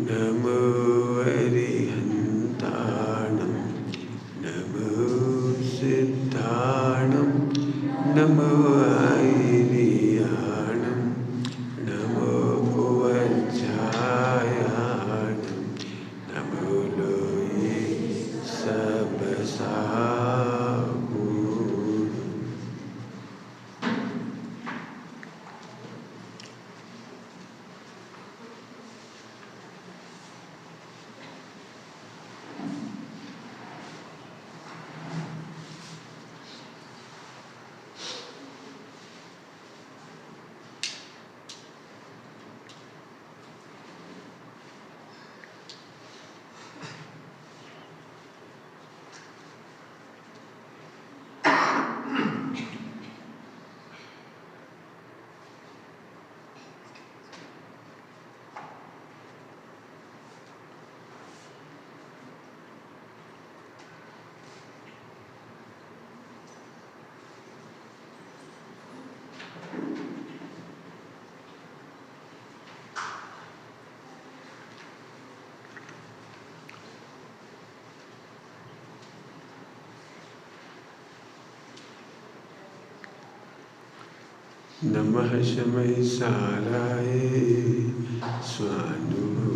नमो अरिहन्ताणं नमो सिद्धाणं नमो आयर्याणं नमो वज्रायाणं नमो लोये सबसाहूर। नमः शमय साराय स्वानुभूत्याजगास्ते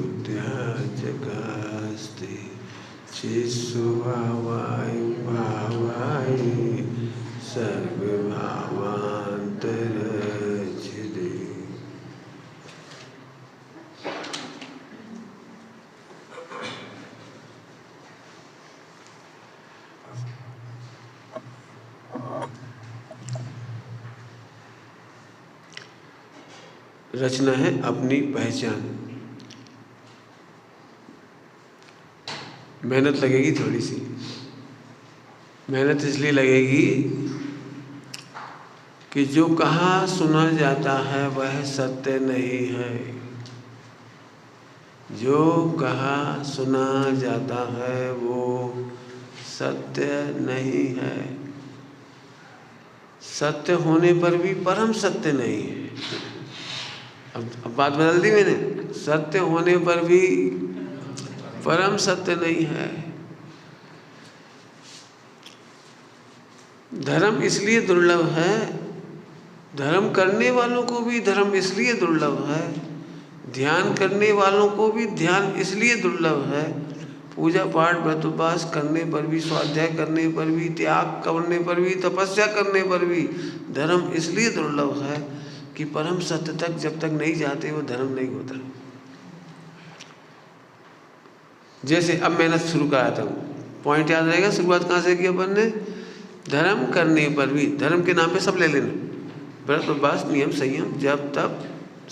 चित्स्वभावाय भावाय सर्वभावान्तरच्छिदे। रचना है अपनी पहचान। मेहनत लगेगी, थोड़ी सी मेहनत इसलिए लगेगी कि जो कहा सुना जाता है वह सत्य नहीं है। जो कहा सुना जाता है वो सत्य नहीं है। सत्य होने पर भी परम सत्य नहीं है। अब बात बदल दी मैंने। सत्य होने पर भी परम सत्य नहीं है। धर्म इसलिए दुर्लभ है, धर्म करने वालों को भी धर्म इसलिए दुर्लभ है, ध्यान करने वालों को भी ध्यान इसलिए दुर्लभ है, पूजा पाठ व्रत उपवास करने पर भी, स्वाध्याय करने पर भी, त्याग करने पर भी, तपस्या करने पर भी धर्म इसलिए दुर्लभ है कि परम सत्य तक जब तक नहीं जाते वो धर्म नहीं होता। जैसे अब मैंने शुरू करा था, पॉइंट याद रहेगा, शुरुआत कहाँ से की अपन ने? धर्म करने पर भी, धर्म के नाम पे सब ले लेना, व्रत उपवास नियम संयम जब तब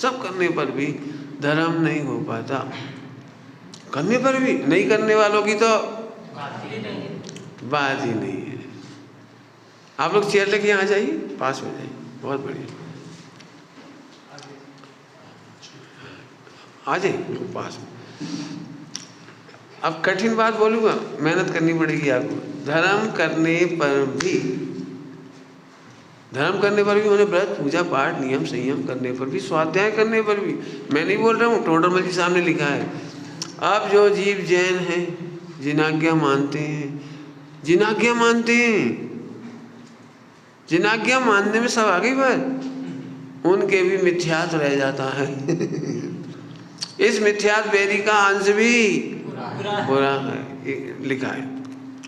सब करने पर भी धर्म नहीं हो पाता। करने पर भी नहीं करने वालों की तो बात ही नहीं है। आप लोग चेयर लेके यहाँ जाइए, पास में जाइए, बहुत बढ़िया, आ जाइए पास में। अब कठिन बात बोलूँगा, मेहनत करनी पड़ेगी आपको। धर्म करने पर भी, धर्म करने पर भी, उन्हें व्रत पूजा पाठ नियम संयम करने पर भी, स्वाध्याय करने पर भी, मैं नहीं बोल रहा हूँ, टोडरमल जी सामने लिखा है। अब जो जीव जैन हैं, जिनाज्ञा मानते हैं, जिनाज्ञा मानते हैं, जिनाज्ञा मानने में सब आगे बढ़, उनके भी मिथ्यात्व रह जाता है। इस मिथ्यात्व वेदी का अंश भी बुरा है, लिखा है।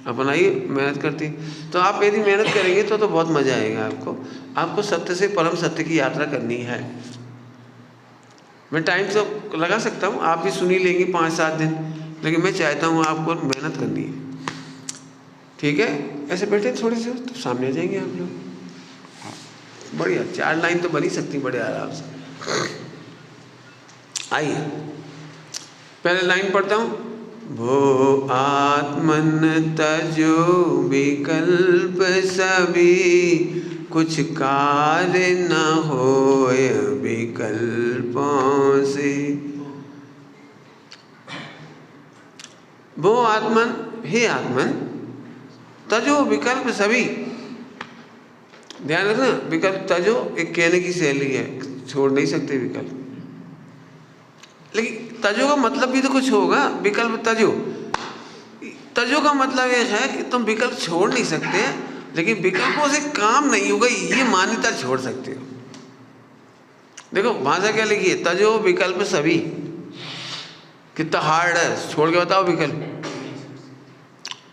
अपन आइए मेहनत करती, तो आप यदि मेहनत करेंगे तो बहुत मजा आएगा आपको। आपको सत्य से परम सत्य की यात्रा करनी है। मैं टाइम तो लगा सकता हूँ, आप भी सुनी लेंगे 5-7 दिन, लेकिन मैं चाहता हूँ आपको मेहनत करनी है। ठीक है, ऐसे बैठे थोड़े से तो सामने आ जाएंगे आप लोग। बढ़िया, 4 लाइन तो बनी सकती बड़े आराम से। आइए पहले लाइन पढ़ता हूँ। भो आत्मन तजो विकल्प सभी, कुछ कार्य न होय विकल्पों से। भो आत्मन, हे आत्मन, तजो विकल्प सभी। ध्यान रखना, विकल्प तजो एक कहने की शैली है, छोड़ नहीं सकते विकल्प, लेकिन तजो का मतलब भी तो कुछ होगा। विकल्प तजो, तजो का मतलब ये है कि तुम विकल्प छोड़ नहीं सकते, लेकिन विकल्पों से काम नहीं होगा ये मान्यता छोड़ सकते हो। देखो भाषा क्या लिखी है, तजो विकल्प सभी। कितना हार्ड है, छोड़ के बताओ विकल्प।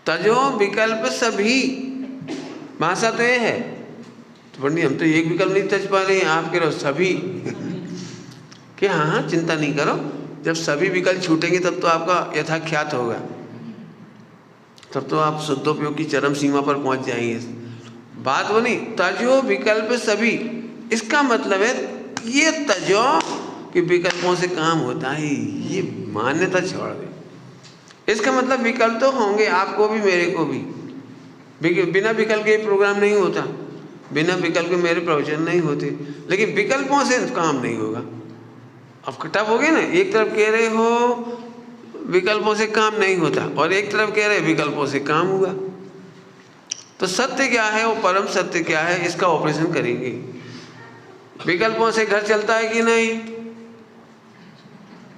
तजो विकल्प सभी, भाषा तो ये है। तो पंडित हम तो एक विकल्प नहीं तज पा रहे हैं, आप कह रहे हो सभी। कि हाँ हाँ चिंता नहीं करो, जब सभी विकल्प छूटेंगे तब तो आपका यथाख्यात होगा, तब तो आप शुद्धोपयोग की चरम सीमा पर पहुंच जाएंगे। बात वो नहीं, तजो विकल्प सभी, इसका मतलब है ये तजो कि विकल्पों से काम होता है, ये मान्यता छोड़ दे। इसका मतलब विकल्प तो होंगे आपको भी मेरे को भी, बिना विकल्प के प्रोग्राम नहीं होता, बिना विकल्प के मेरे प्रवचन नहीं होते, लेकिन विकल्पों से काम नहीं होगा। अब टफ हो गए ना, एक तरफ कह रहे हो विकल्पों से काम नहीं होता और एक तरफ कह रहे विकल्पों से काम हुआ। तो सत्य क्या है, वो परम सत्य क्या है, इसका ऑपरेशन करेंगे। विकल्पों से घर चलता है कि नहीं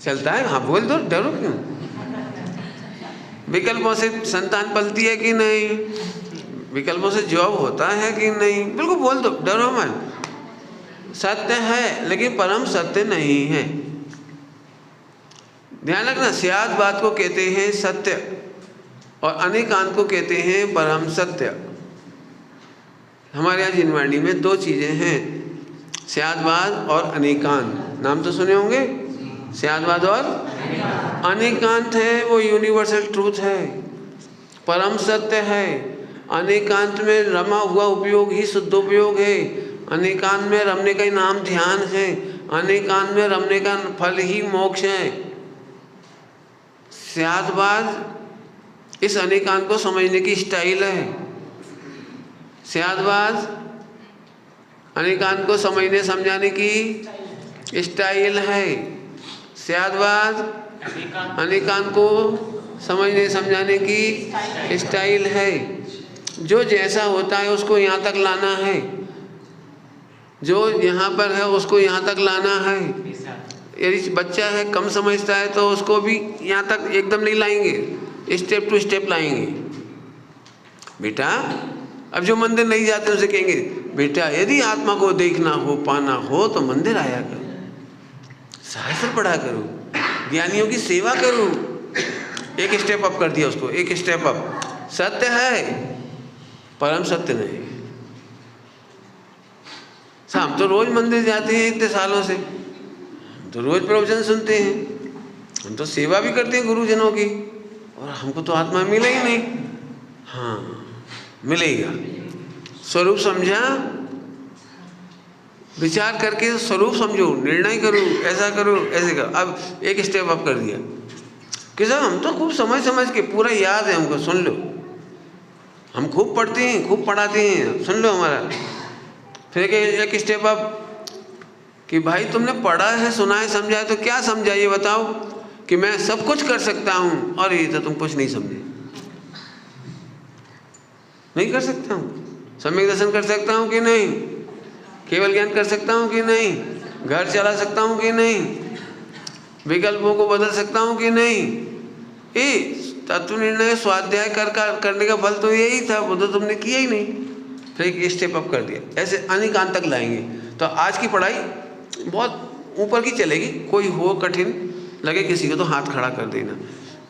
चलता है? हाँ बोल दो, डरो क्यों। विकल्पों से संतान पलती है कि नहीं, विकल्पों से जॉब होता है कि नहीं, बिल्कुल बोल दो, डरो मत। सत्य है लेकिन परम सत्य नहीं है। ध्यान रखना, स्याद बात को कहते हैं सत्य और अनेकांत को कहते हैं परम सत्य। हमारे यहाँ जिनवाणी में दो चीजें हैं, स्यादवाद और अनेकांत। नाम तो सुने होंगे, स्यादवाद और अनेकांत है, वो यूनिवर्सल ट्रूथ है, परम सत्य है। अनेकांत में रमा हुआ उपयोग ही शुद्धोपयोग है, अनेकांत में रमने का ही नाम ध्यान है, अनेकांत में रमने का फल ही मोक्ष है। स्यादवाद इस अनेकांत को समझने की स्टाइल है। स्यादवाद अनेकांत को समझने समझाने की स्टाइल है। स्यादवाद अनेकांत को समझने समझाने की स्टाइल है। जो जैसा होता है उसको यहाँ तक लाना है, जो यहाँ पर है उसको यहाँ तक लाना है। यदि बच्चा है कम समझता है तो उसको भी यहाँ तक एकदम नहीं लाएंगे, स्टेप टू स्टेप लाएंगे। बेटा अब जो मंदिर नहीं जाते उनसे कहेंगे बेटा यदि आत्मा को देखना हो पाना हो तो मंदिर आया करो, शास्त्र पढ़ा करो, ज्ञानियों की सेवा करो। एक स्टेप अप कर दिया उसको, एक स्टेप अप। सत्य है परम सत्य नहीं। हम तो रोज मंदिर जाते हैं इतने सालों से, हम तो रोज प्रवचन सुनते हैं, हम तो सेवा भी करते हैं गुरुजनों की, और हमको तो आत्मा मिला ही नहीं। हाँ मिलेगा, स्वरूप समझा, विचार करके स्वरूप समझो, निर्णय करो, ऐसा करो ऐसे करो। अब एक स्टेप अप कर दिया कि साहब हम तो खूब समझ समझ के पूरा याद है हमको, सुन लो, हम खूब पढ़ते हैं, खूब पढ़ाते हैं, सुन लो हमारा। फिर एक स्टेप अप कि भाई तुमने पढ़ा है, सुना है, समझा है, तो क्या समझा ये बताओ। कि मैं सब कुछ कर सकता हूँ, और ये तो तुम कुछ नहीं समझे। नहीं कर सकता हूँ, सम्यक दर्शन कर सकता हूँ कि नहीं, केवल ज्ञान कर सकता हूँ कि नहीं, घर चला सकता हूँ कि नहीं, विकल्पों को बदल सकता हूँ कि नहीं। ये तत्व निर्णय स्वाध्याय करने का फल तो यही था, वो तो तुमने किया ही नहीं। फिर एक स्टेप अप कर दिया, ऐसे अनेकांत तक लाएंगे। तो आज की पढ़ाई बहुत ऊपर की चलेगी, कोई हो कठिन लगे किसी को तो हाथ खड़ा कर देना,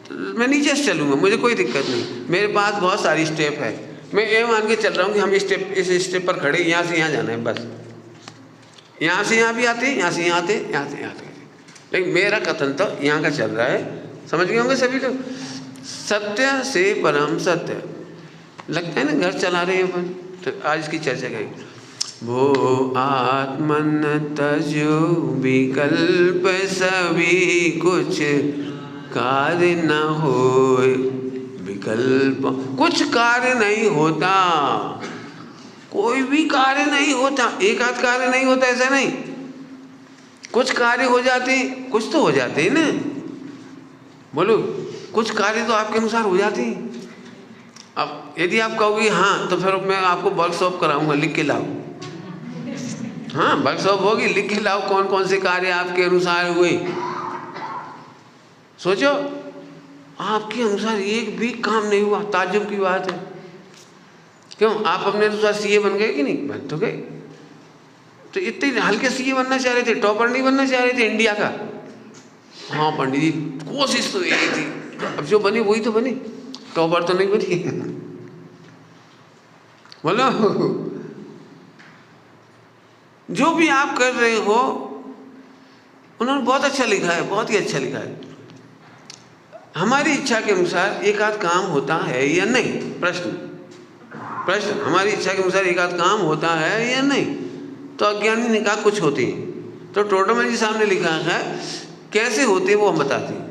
तो मैं नीचे से चलूँगा, मुझे कोई दिक्कत नहीं। मेरे पास बहुत सारी स्टेप है, मैं ये मान के चल रहा हूँ कि हम इस स्टेप पर खड़े, यहाँ से यहाँ जाना है बस। यहाँ से यहाँ भी आते, यहाँ से यहाँ आते, यहाँ से यहाँ आते, लेकिन मेरा कथन तो यहाँ का चल रहा है। समझ गए होंगे सभी लोग। सत्य से परम सत्य, लगता है ना घर चला रहे हैं अपन। तो आज इसकी चर्चा करेंगे। वो आत्मन तजो विकल्प सभी, कुछ कार्य न होए विकल्प। कुछ कार्य नहीं होता, कोई भी कार्य नहीं होता, एक आध कार्य नहीं होता ऐसा नहीं, कुछ कार्य हो जाते, कुछ तो हो जाते हैं ना। बोलो कुछ कार्य तो आपके अनुसार हो जाते हैं। अब यदि आप कहोगे हाँ तो फिर मैं आपको वर्कशॉप कराऊंगा, लिख के लाओ। हाँ वर्कशॉप होगी, लिख के लाओ कौन कौन से कार्य आपके अनुसार हुए। सोचो आपके अनुसार एक भी काम नहीं हुआ, ताज्जुब की बात है। क्यों? आप अपने अनुसार सीए बन गए कि नहीं? बन तो गए। तो इतने हल्के सीए बनना चाह रहे थे, टॉपर नहीं बनना चाह रहे थे इंडिया का। हाँ पंडित जी कोशिश तो यही थी, अब जो बनी वही तो बनी, टॉपर तो नहीं बनी। बोलो जो भी आप कर रहे हो उन्होंने बहुत अच्छा लिखा है, बहुत ही अच्छा लिखा है। हमारी इच्छा के अनुसार एक आध काम होता है या नहीं? प्रश्न हमारी इच्छा के अनुसार एक आध काम होता है या नहीं? तो अज्ञानी ने कहा कुछ होते हैं। तो टोटोमैन जी साहब ने लिखा है कैसे होते वो हम बताते हैं।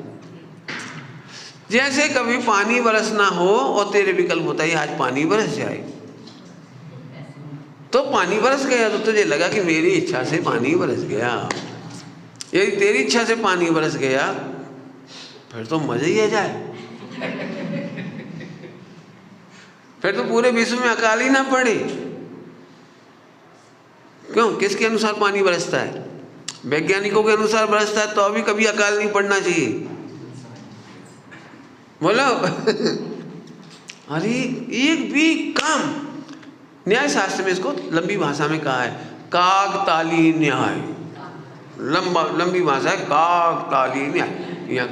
जैसे कभी पानी बरसना हो और तेरे विकल्प होता है आज पानी बरस जाए, तो पानी बरस गया तो तुझे लगा कि मेरी इच्छा से पानी बरस गया। यदि तेरी इच्छा से पानी बरस गया फिर तो मजा ही आ जाए, फिर तो पूरे विश्व में अकाल ही ना पड़े। क्यों? किसके अनुसार पानी बरसता है? वैज्ञानिकों के अनुसार बरसता है तो अभी कभी अकाल नहीं पड़ना चाहिए। बोलो अरे एक भी काम, न्याय शास्त्र में इसको लंबी भाषा में कहा है काकताली न्याय। लंबी भाषा है काकताली न्याय। यहाँ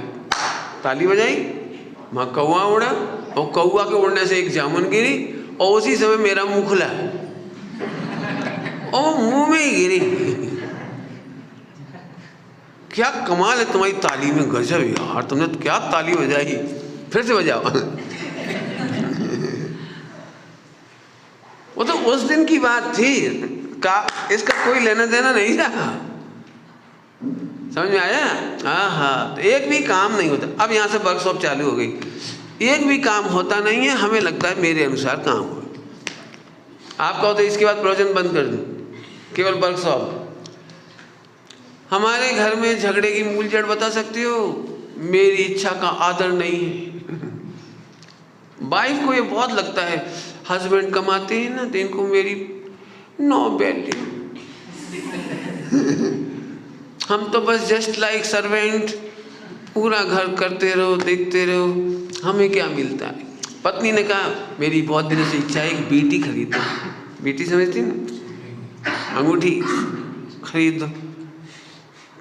ताली बजाई, वहाँ कौआ उड़ा और कौआ के उड़ने से एक जामुन गिरी और उसी समय मेरा मुंह खुला और मुंह में ही गिरी। क्या कमाल है तुम्हारी ताली में, गजब यार, तुमने तो क्या ताली बजाई, फिर से बजाओ। वो तो उस दिन की बात थी, इसका कोई लेना देना नहीं था। समझ में आया? हाँ। तो एक भी काम नहीं होता। अब यहाँ से वर्कशॉप चालू हो गई, एक भी काम होता नहीं है, हमें लगता है मेरे अनुसार काम हो। आप कहो तो इसके बाद प्रवचन बंद कर दूं, केवल वर्कशॉप। हमारे घर में झगड़े की मूल जड़ बता सकते हो? मेरी इच्छा का आदर नहीं है। वाइफ को ये बहुत लगता है हस्बैंड कमाते हैं ना तो इनको मेरी नो वैल्यू, हम तो बस जस्ट लाइक सर्वेंट, पूरा घर करते रहो देखते रहो, हमें क्या मिलता है। पत्नी ने कहा मेरी बहुत दिनों से इच्छा है एक बीटी खरीदो। बीटी समझती ना, अंगूठी खरीद दो।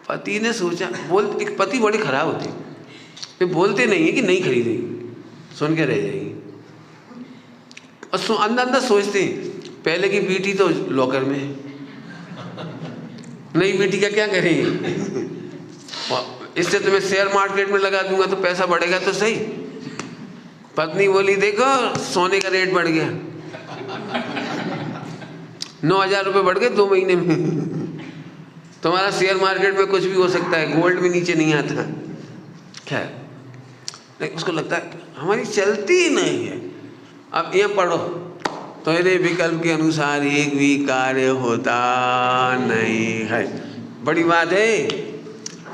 पति ने सोचा, एक पति बड़े खराब होते हैं, वे बोलते नहीं है कि नहीं खरीदेंगे, सुन के रह जाएंगे और अंदर अंदर सोचते हैं पहले की बीटी तो लॉकर में है, नई बेटी का क्या करेंगे? इससे तो मैं शेयर मार्केट में लगा दूंगा तो पैसा बढ़ेगा तो सही। पत्नी बोली देखो सोने का रेट बढ़ गया, 9,000 रुपये बढ़ गए 2 महीने में। तुम्हारा शेयर मार्केट में कुछ भी हो सकता है, गोल्ड भी नीचे नहीं आता। खैर लेकिन उसको लगता है हमारी चलती ही नहीं है। अब यहाँ पढ़ो, तेरे विकल्प के अनुसार एक भी कार्य होता नहीं है। बड़ी बात है,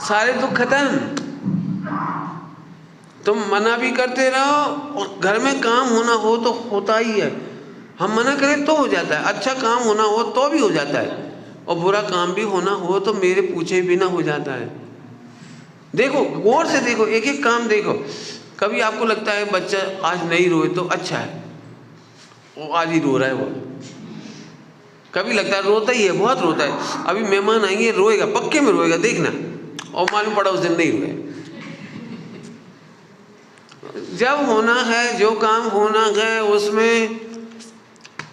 सारे दुख खत्म। तुम मना भी करते रहो और घर में काम होना हो तो होता ही है। हम मना करें तो हो जाता है, अच्छा काम होना हो तो भी हो जाता है, और बुरा काम भी होना हो तो मेरे पूछे बिना हो जाता है। देखो गौर से देखो, एक एक काम देखो। कभी आपको लगता है बच्चा आज नहीं रोए तो अच्छा है, वो आज ही रो रहा है। वो कभी लगता है रोता ही है, बहुत रोता है, अभी मेहमान आएंगे रोएगा, पक्के में रोएगा देखना, और मालूम पड़ा उस दिन नहीं रोए। जब होना है, जो काम होना है उसमें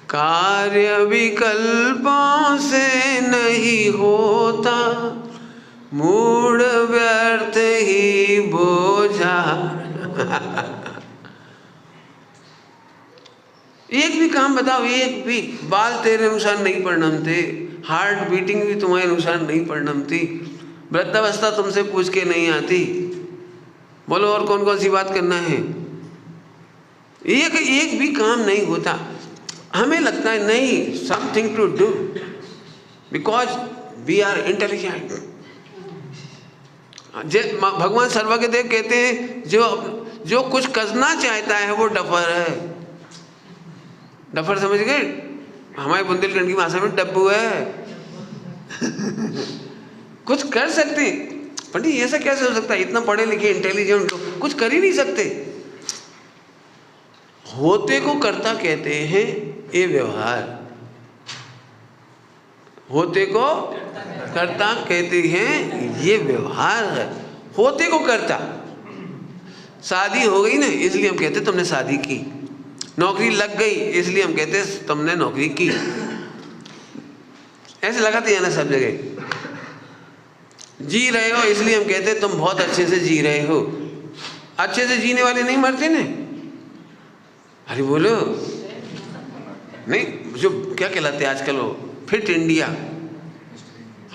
कार्य विकल्पों से नहीं होता, मूड व्यर्थ ही बोझा। एक भी काम बताओ, एक भी। बाल तेरे अनुसार नहीं परिणमते, हार्ट बीटिंग भी तुम्हारे अनुसार नहीं परिणमती, वृद्धावस्था तुमसे पूछ के नहीं आती। बोलो और कौन कौन सी बात करना है? एक भी काम नहीं होता। हमें लगता है नहीं, something to do because we are intelligent. भगवान सर्वज्ञदेव कहते हैं जो कुछ करना चाहता है वो डफर है। डफर समझ गए? हमारे बुंदेलखंड की भाषा में डब्बू है। कुछ कर सकते पंडित जी ऐसा कैसे हो सकता है, इतना पढ़े लिखे इंटेलिजेंट लोग कुछ कर ही नहीं सकते। होते को कर्ता कहते हैं, ये व्यवहार। होते को कर्ता कहते हैं, ये व्यवहार है। होते को कर्ता, शादी हो गई ना इसलिए हम कहते तुमने शादी की, नौकरी लग गई इसलिए हम कहते तुमने नौकरी की। ऐसे लगाते हैं ना सब जगह। जी रहे हो इसलिए हम कहते तुम बहुत अच्छे से जी रहे हो। अच्छे से जीने वाले नहीं मरते ना। अरे बोलो नहीं, जो क्या कहलाते हैं आजकल वो फिट इंडिया,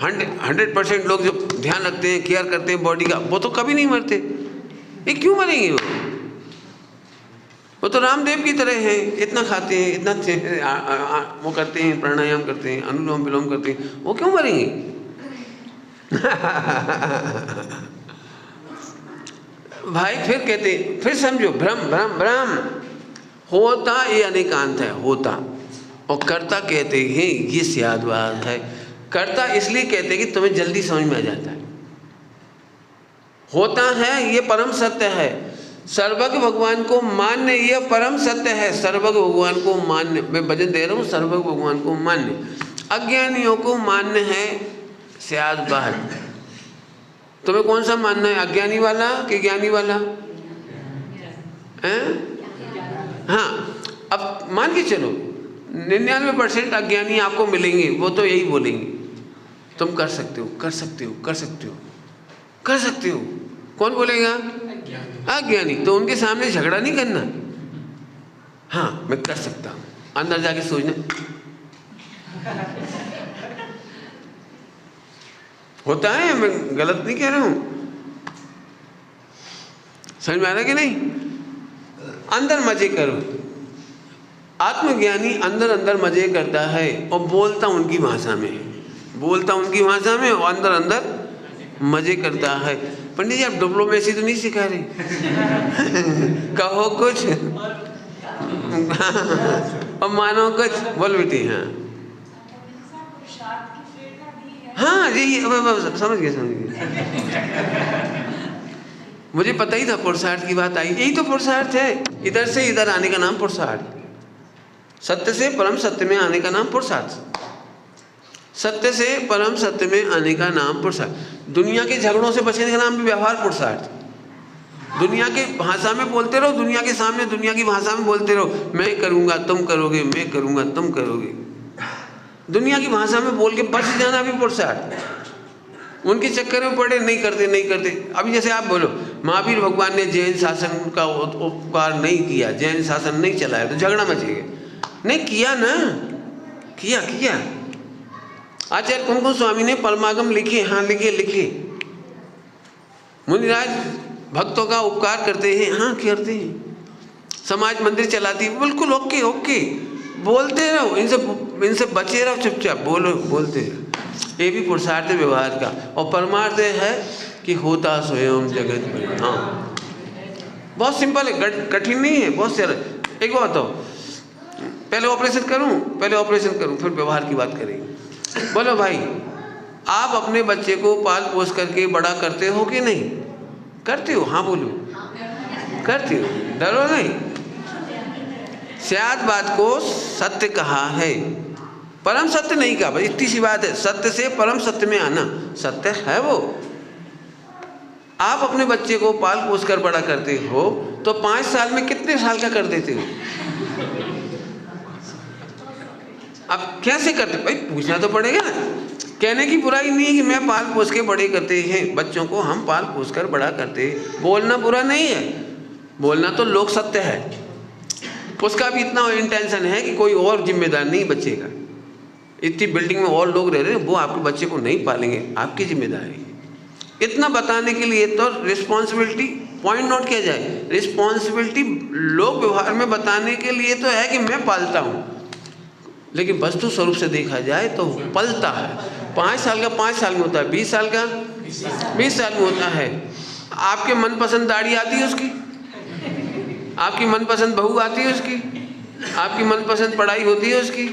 100% लोग जो ध्यान रखते हैं, केयर करते हैं बॉडी का, वो तो कभी नहीं मरते। ये क्यों मरेंगे? वो तो रामदेव की तरह हैं, इतना खाते हैं, इतना वो करते हैं, प्राणायाम करते हैं, अनुलोम विलोम करते हैं, वो क्यों मरेंगे? भाई फिर कहते, फिर समझो, भ्रम भ्रम भ्रम। होता ये अनेकांत है, होता, और कर्ता कहते हैं ये स्यादवाद है। कर्ता इसलिए कहते हैं कि तुम्हें जल्दी समझ में आ जाता है। होता है ये परम सत्य है, सर्वज्ञ भगवान को मान्य ये परम सत्य है। सर्वज्ञ भगवान को मान्य, मैं भजन दे रहा हूँ, सर्वज्ञ भगवान को मान्य। अज्ञानियों को मान्य है स्यादवाद। तुम्हें कौन सा मानना है, अज्ञानी वाला कि ज्ञानी वाला? हैं? हाँ, अब मान के चलो 99% अज्ञानी आपको मिलेंगे, वो तो यही बोलेंगे तुम कर सकते हो, कर सकते हो, कर सकते हो, कर सकते हो। कौन बोलेगा? अज्ञानी। तो उनके सामने झगड़ा नहीं करना। हाँ मैं कर सकता हूँ, अंदर जाके सोचना होता है, मैं गलत नहीं कह रहा हूँ, समझ में आ रहा है कि नहीं? अंदर मजे करो। आत्मज्ञानी अंदर अंदर मजे करता है और बोलता उनकी भाषा में, बोलता उनकी भाषा में और अंदर अंदर मजे करता है। पंडित जी आप डिप्लोमेसी तो नहीं सिखा रहे? कहो कुछ और मानो कुछ, बोल बेटी। हाँ हाँ जी, समझ गए समझ गए। मुझे पता ही था पुरुषार्थ की बात आई, यही तो पुरुषार्थ है। इधर से इधर आने का नाम पुरुषार्थ, सत्य से परम सत्य में आने का नाम पुरुषार्थ, सत्य से परम सत्य में आने का नाम पुरुषार्थ। दुनिया के झगड़ों से बचने का नाम भी व्यवहार पुरुषार्थ। दुनिया की भाषा में बोलते रहो, दुनिया के सामने दुनिया की भाषा में बोलते रहो, मैं करूँगा तुम करोगे, मैं करूँगा तुम करोगे। दुनिया की भाषा में बोल के बच जाना भी पुरुषार्थ। उनके चक्कर में पड़े, नहीं करते नहीं करते। अभी जैसे आप बोलो महावीर भगवान ने जैन शासन का उपकार नहीं किया, जैन शासन नहीं चलाया, तो झगड़ा मचेगा। नहीं किया ना, किया किया। आचार्य कुमकुम स्वामी ने परमागम लिखे, हाँ लिखे लिखे। मुनिराज भक्तों का उपकार करते हैं, हाँ करते हैं। समाज मंदिर चलाती, बिल्कुल ओके ओके। बोलते रहो, इनसे बचे रहो, चुपचाप बोलो, बोलते रहो। ये भी पुरुषार्थ व्यवहार का। और परमार्थ है कि होता स्वयं जगत में। हाँ बहुत सिंपल है, कठिन नहीं है, बहुत सरल। एक बात हो, पहले ऑपरेशन करूं फिर व्यवहार की बात करेंगे। बोलो भाई, आप अपने बच्चे को पाल पोस करके बड़ा करते हो कि नहीं करते हो? हाँ बोलो, करते हो, डरो नहीं। शायद बात को सत्य कहा है, परम सत्य नहीं कहा, भाई इतनी सी बात है। सत्य से परम सत्य में आना सत्य है वो। आप अपने बच्चे को पाल पोस कर बड़ा करते हो तो 5 साल में कितने साल का कर देते हो? अब कैसे करते? भाई पूछना तो पड़ेगा ना। कहने की बुराई नहीं है कि मैं पाल पोस के बड़े करते हैं बच्चों को, हम पाल पोस कर बड़ा करते हैं, बोलना बुरा नहीं है, बोलना तो लोक सत्य है। उसका भी इतना इंटेंशन है कि कोई और जिम्मेदार नहीं बच्चे का। इतनी बिल्डिंग में और लोग रह रहे हैं, वो आपके बच्चे को नहीं पालेंगे, आपकी जिम्मेदारी है। इतना बताने के लिए तो रिस्पॉन्सिबिलिटी, पॉइंट नोट किया जाए, रिस्पॉन्सिबिलिटी लोक व्यवहार में बताने के लिए तो है कि मैं पालता हूँ, लेकिन वस्तु स्वरूप से देखा जाए तो पलता है। 5 साल का 5 साल में होता है, 20 साल का 20 साल में होता है। आपके मनपसंद दाढ़ी आती है उसकी, आपकी मनपसंद बहू आती है उसकी, आपकी मनपसंद पढ़ाई होती है उसकी,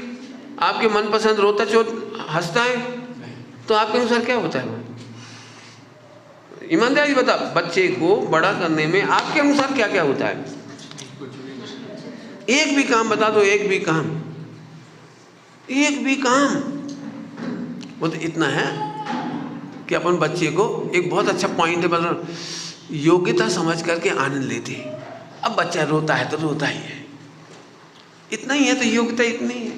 आपके मनपसंद रोता चोट हंसता है, तो आपके अनुसार क्या होता है? ईमानदारी बता, बच्चे को बड़ा करने में आपके अनुसार क्या क्या होता है? एक भी काम बता दो, एक भी काम, एक भी काम। वो तो इतना है कि अपन बच्चे को एक बहुत अच्छा पॉइंट है, मतलब योग्यता समझ करके आनंद लेते हैं। अब बच्चा रोता है तो रोता ही है, इतना ही है तो योग्यता इतनी है।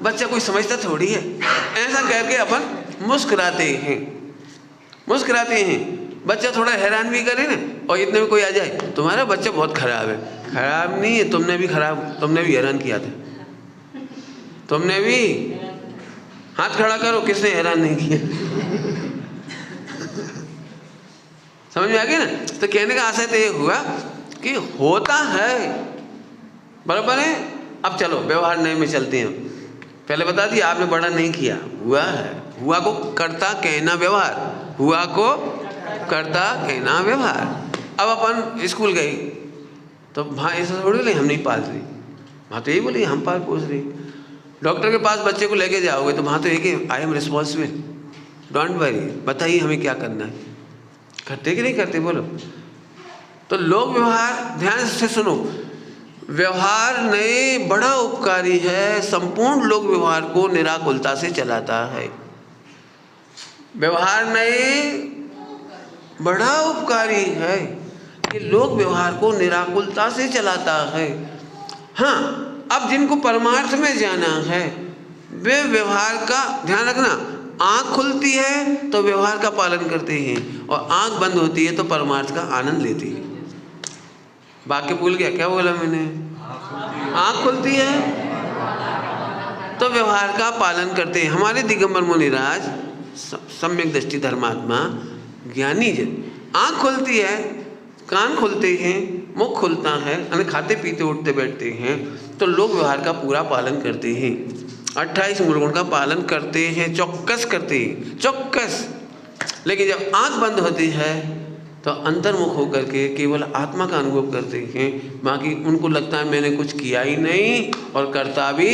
बच्चा कोई समझता थोड़ी है। ऐसा करके अपन मुस्कुराते हैं, मुस्कुराते हैं। बच्चा थोड़ा हैरान भी करे ना, और इतने में कोई आ जाए, तुम्हारा बच्चा बहुत खराब है। खराब नहीं है, तुमने भी खराब, तुमने भी हैरान किया था, तुमने भी। हाथ खड़ा करो, किसने हैरान नहीं किया? समझ में आ गया ना? तो कहने का आशय तो ये हुआ कि होता है, बराबर है। अब चलो व्यवहार नए में चलते हैं। पहले बता दिया आपने, बड़ा नहीं किया, हुआ है। हुआ को करता कहना व्यवहार, हुआ को करता कहना व्यवहार। अब अपन स्कूल गए तो वहाँ ऐसा थोड़ी बोले हम नहीं पाल रही, वहाँ तो यही बोली हम पाल पोस रही। डॉक्टर के पास बच्चे को लेके जाओगे तो वहाँ तो एक I am responsible, don't worry, बताइए हमें क्या करना है। करते कि नहीं करते बोलो? तो लोक व्यवहार, ध्यान से सुनो, व्यवहार नए बड़ा उपकारी है, संपूर्ण लोक व्यवहार को निराकुलता से चलाता है। व्यवहार नए बड़ा उपकारी है, ये लोक व्यवहार को निराकुलता से चलाता है। हाँ, अब जिनको परमार्थ में जाना है वे व्यवहार का ध्यान रखना, आँख खुलती है तो व्यवहार का पालन करते हैं, और आँख बंद होती है तो परमार्थ का आनंद लेते हैं। वाक्य भूल गया, क्या बोला मैंने? आँख खुलती है तो व्यवहार का पालन करते हैं। हमारे दिगंबर मुनिराज सम्यक दृष्टि धर्मात्मा ज्ञानी जन, आँख खुलती है, कान खुलते हैं, मुख खुलता है, यानी खाते पीते उठते बैठते हैं, तो लोग व्यवहार का पूरा पालन करते हैं। 28 मूल गुण का पालन करते हैं, चौकस करते हैं, चौकस। लेकिन जब आँख बंद होती है तो अंतर्मुख होकर के केवल आत्मा का अनुभव करते हैं, बाकी उनको लगता है मैंने कुछ किया ही नहीं और करता भी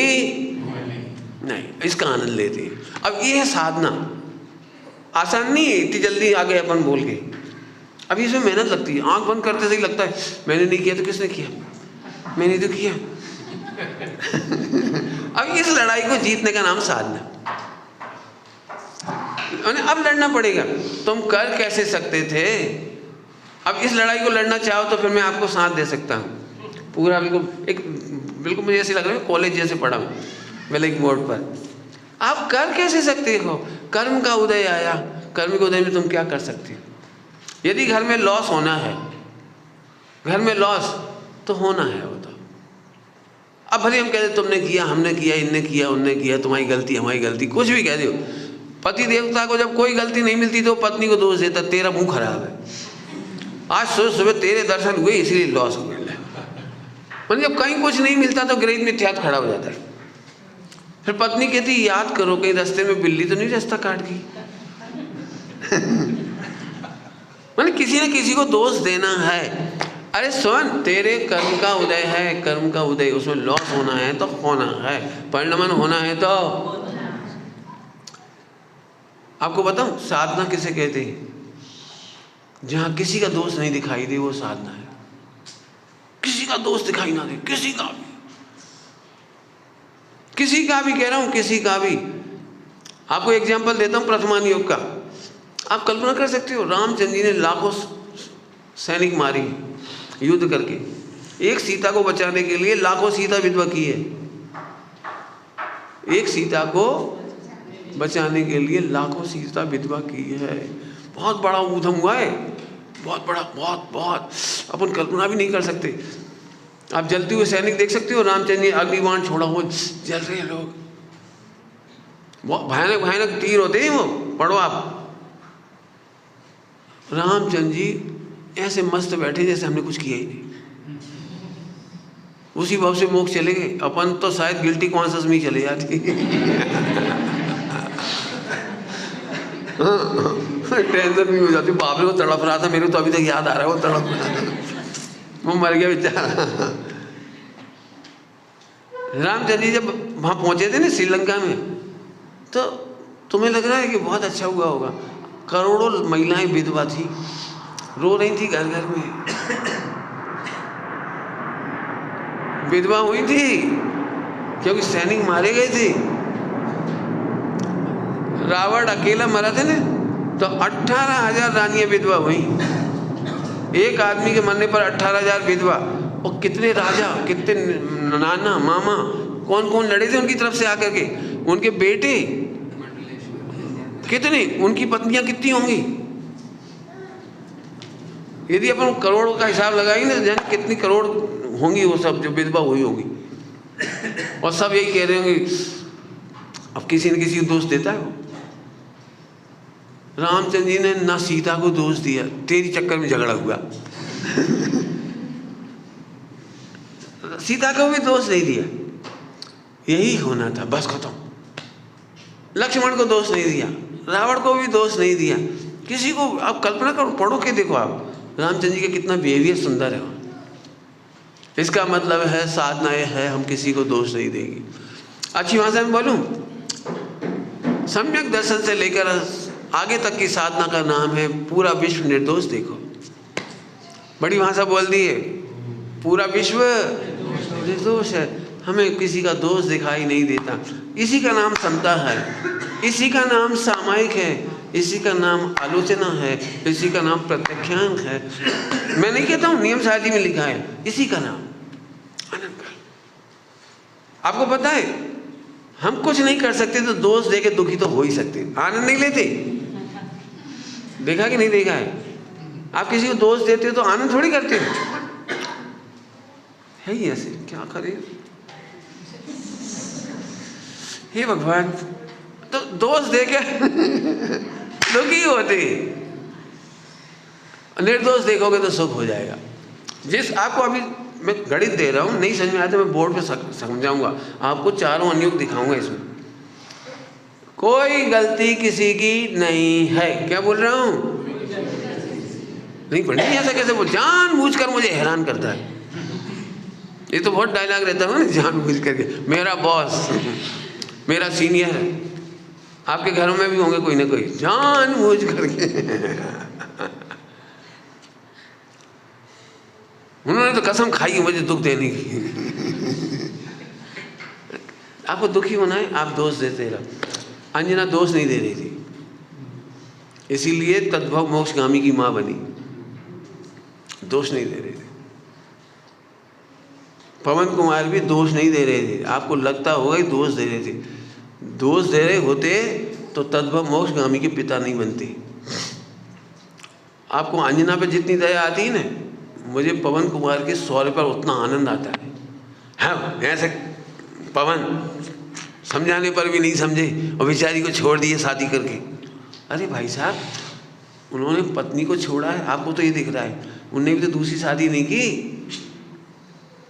नहीं, इसका आनंद लेते हैं। अब ये है साधना, आसान नहीं है, इतनी जल्दी आ गए अपन बोल के। अब इसमें मेहनत लगती है। आंख बंद करते से लगता है मैंने नहीं किया तो किसने किया, मैंने तो किया। अब इस लड़ाई को जीतने का नाम साधना। अब लड़ना पड़ेगा। तुम कर कैसे सकते थे, अब इस लड़ाई को लड़ना चाहो तो फिर मैं आपको साथ दे सकता हूँ पूरा। बिल्कुल मुझे ऐसे लग रहा है कॉलेज जैसे पढ़ा हूँ ब्लैक बोर्ड पर। आप कर कैसे सकते हो? कर्म का उदय आया, कर्म के उदय में तुम क्या कर सकते हो? यदि घर में लॉस होना है, घर में लॉस तो होना है वो तो। अब भले हम कहते तुमने किया, हमने किया, इनने किया, उनने किया, तुम्हारी गलती, हमारी गलती, कुछ भी कह दो। पति देवता को जब कोई गलती नहीं मिलती तो पत्नी को दोष देता, तेरा मुंह खराब है, आज सुबह तेरे दर्शन हुए इसलिए लॉस हुए। मतलब जब कहीं कुछ नहीं मिलता तो गृहित मिथ्यात्व खड़ा हो जाता है। फिर पत्नी कहती याद करो कहीं रास्ते में बिल्ली तो नहीं रास्ता काट गई। मतलब किसी न किसी को दोष देना है। अरे सुन, तेरे कर्म का उदय है, कर्म का उदय, उसमें लॉस होना है तो होना है, परिणमन होना है तो। आपको बताऊं साधना किसे कहते हैं? जहां किसी का दोष नहीं दिखाई दे वो साधना है। किसी का दोष दिखाई ना दे, किसी का भी, किसी का भी कह रहा हूं, किसी का भी। आपको एग्जांपल देता हूं प्रथमान योग का। आप कल्पना कर सकते हो रामचंद्र जी ने लाखों सैनिक मारी युद्ध करके, एक सीता को बचाने के लिए लाखों सीता विधवा की है। एक सीता को बचाने के लिए लाखों सीता विधवा की है। बहुत बड़ा ऊधम हुआ है, बहुत बड़ा, बहुत बहुत अपन कल्पना भी नहीं कर सकते। आप जलते हुए सैनिक देख सकते हो, रामचंद्र जी अग्निबाण छोड़ा हो, जल रहे हैं लोग, बहुत भयानक भयानक तीर होते हैं वो, पढ़ो आप। रामचंद्र जी ऐसे मस्त बैठे जैसे हमने कुछ किया ही नहीं, उसी भाव से मोक्ष चले गए। अपन तो शायद गिल्टी कॉन्शियस में ही चले जाते। टेंशन भी हो जाती, बाप रे वो तड़प रहा था, मेरे तो अभी तक याद आ रहा है वो तड़प रहा था, वो मर गया बेचारा। रामचंद्र जी जब वहां पहुंचे थे ना श्रीलंका में, तो तुम्हें लग रहा है कि बहुत अच्छा हुआ होगा। करोड़ों महिलाएं विधवा थी, रो रही थी घर घर में, विधवा हुई थी क्योंकि सैनिक मारे गए थे। रावण अकेला मरा था ना, तो 18,000 रानियां विधवा हुई। एक आदमी के मरने पर 18,000 विधवा। और कितने राजा, कितने नाना मामा, कौन कौन लड़े थे उनकी तरफ से आकर के, उनके बेटे कितने, उनकी पत्नियां कितनी होंगी। यदि अपन करोड़ों का हिसाब लगाएंगे ना, जाने कितनी करोड़ होंगी वो सब जो विधवा हुई होगी। और सब यही कह रहे होंगे, अब किसी न किसी को दोष देता है वो। रामचंद्र जी ने ना सीता को दोष दिया, तेरी चक्कर में झगड़ा हुआ। सीता को भी दोष नहीं दिया, यही होना था, बस खत्म। लक्ष्मण को दोष नहीं दिया, रावण को भी दोष नहीं दिया, किसी को। आप कल्पना करो, पढ़ो के देखो आप, रामचंद्र जी का कितना बिहेवियर सुंदर है। इसका मतलब है साधना यह है, हम किसी को दोष नहीं देंगे। अच्छी भाषा में बोलूं, सम्यक दर्शन से लेकर आगे तक की साधना का नाम है पूरा विश्व निर्दोष देखो। बड़ी भाषा बोल दी है, पूरा विश्व निर्दोष है, हमें किसी का दोष दिखाई नहीं देता। इसी का नाम समता है, इसी का नाम सामायिक है, इसी का नाम आलोचना है, इसी का नाम प्रत्याख्यान है। मैं नहीं कहता हूँ, नियम सारणी में लिखा है, इसी का नाम आनंद। आपको पता है, हम कुछ नहीं कर सकते तो दोष देके दुखी तो हो ही सकते, आनंद नहीं लेते। देखा कि नहीं देखा है? आप किसी को दोष देते हो तो आनंद थोड़ी करते हो, है ही ऐसे। क्या करें, हे भगवान, तो दोष देके दुखी होते, निर्दोष देखोगे तो सुख हो जाएगा। जिस आपको अभी मैं गणित दे रहा हूँ, नहीं समझ में आया तो मैं बोर्ड पे समझाऊंगा आपको, चारों अनुयुक्त दिखाऊंगा इसमें। कोई गलती किसी की नहीं है, क्या बोल रहा हूँ? नहीं पढ़ी ऐसा कैसे बोल, जानबूझकर मुझे हैरान करता है। ये तो बहुत डायलॉग रहता है ना, जानबूझ करके। मेरा बॉस, मेरा सीनियर है, आपके घरों में भी होंगे कोई ना कोई, जानबूझ करके। उन्होंने तो कसम खाई है मुझे दुख देने की। आपको दुखी होना है, आप दोष देते रहो। अंजना दोष नहीं दे रही थी, इसीलिए तद्भव मोक्षगामी की मां बनी, दोष नहीं दे रहे थे। पवन कुमार भी दोष नहीं दे रहे थे, आपको लगता होगा कि दोष दे रहे थे। दोष दे रहे होते तो तद्भव मोक्षगामी के पिता नहीं बनते। आपको अंजना पे जितनी दया आती है ना, मुझे पवन कुमार के सौर्य पर उतना आनंद आता है। हाँ, ऐसे पवन समझाने पर भी नहीं समझे और बेचारी को छोड़ दिए शादी करके। अरे भाई साहब, उन्होंने पत्नी को छोड़ा है, आपको तो ये दिख रहा है, उनने भी तो दूसरी शादी नहीं की,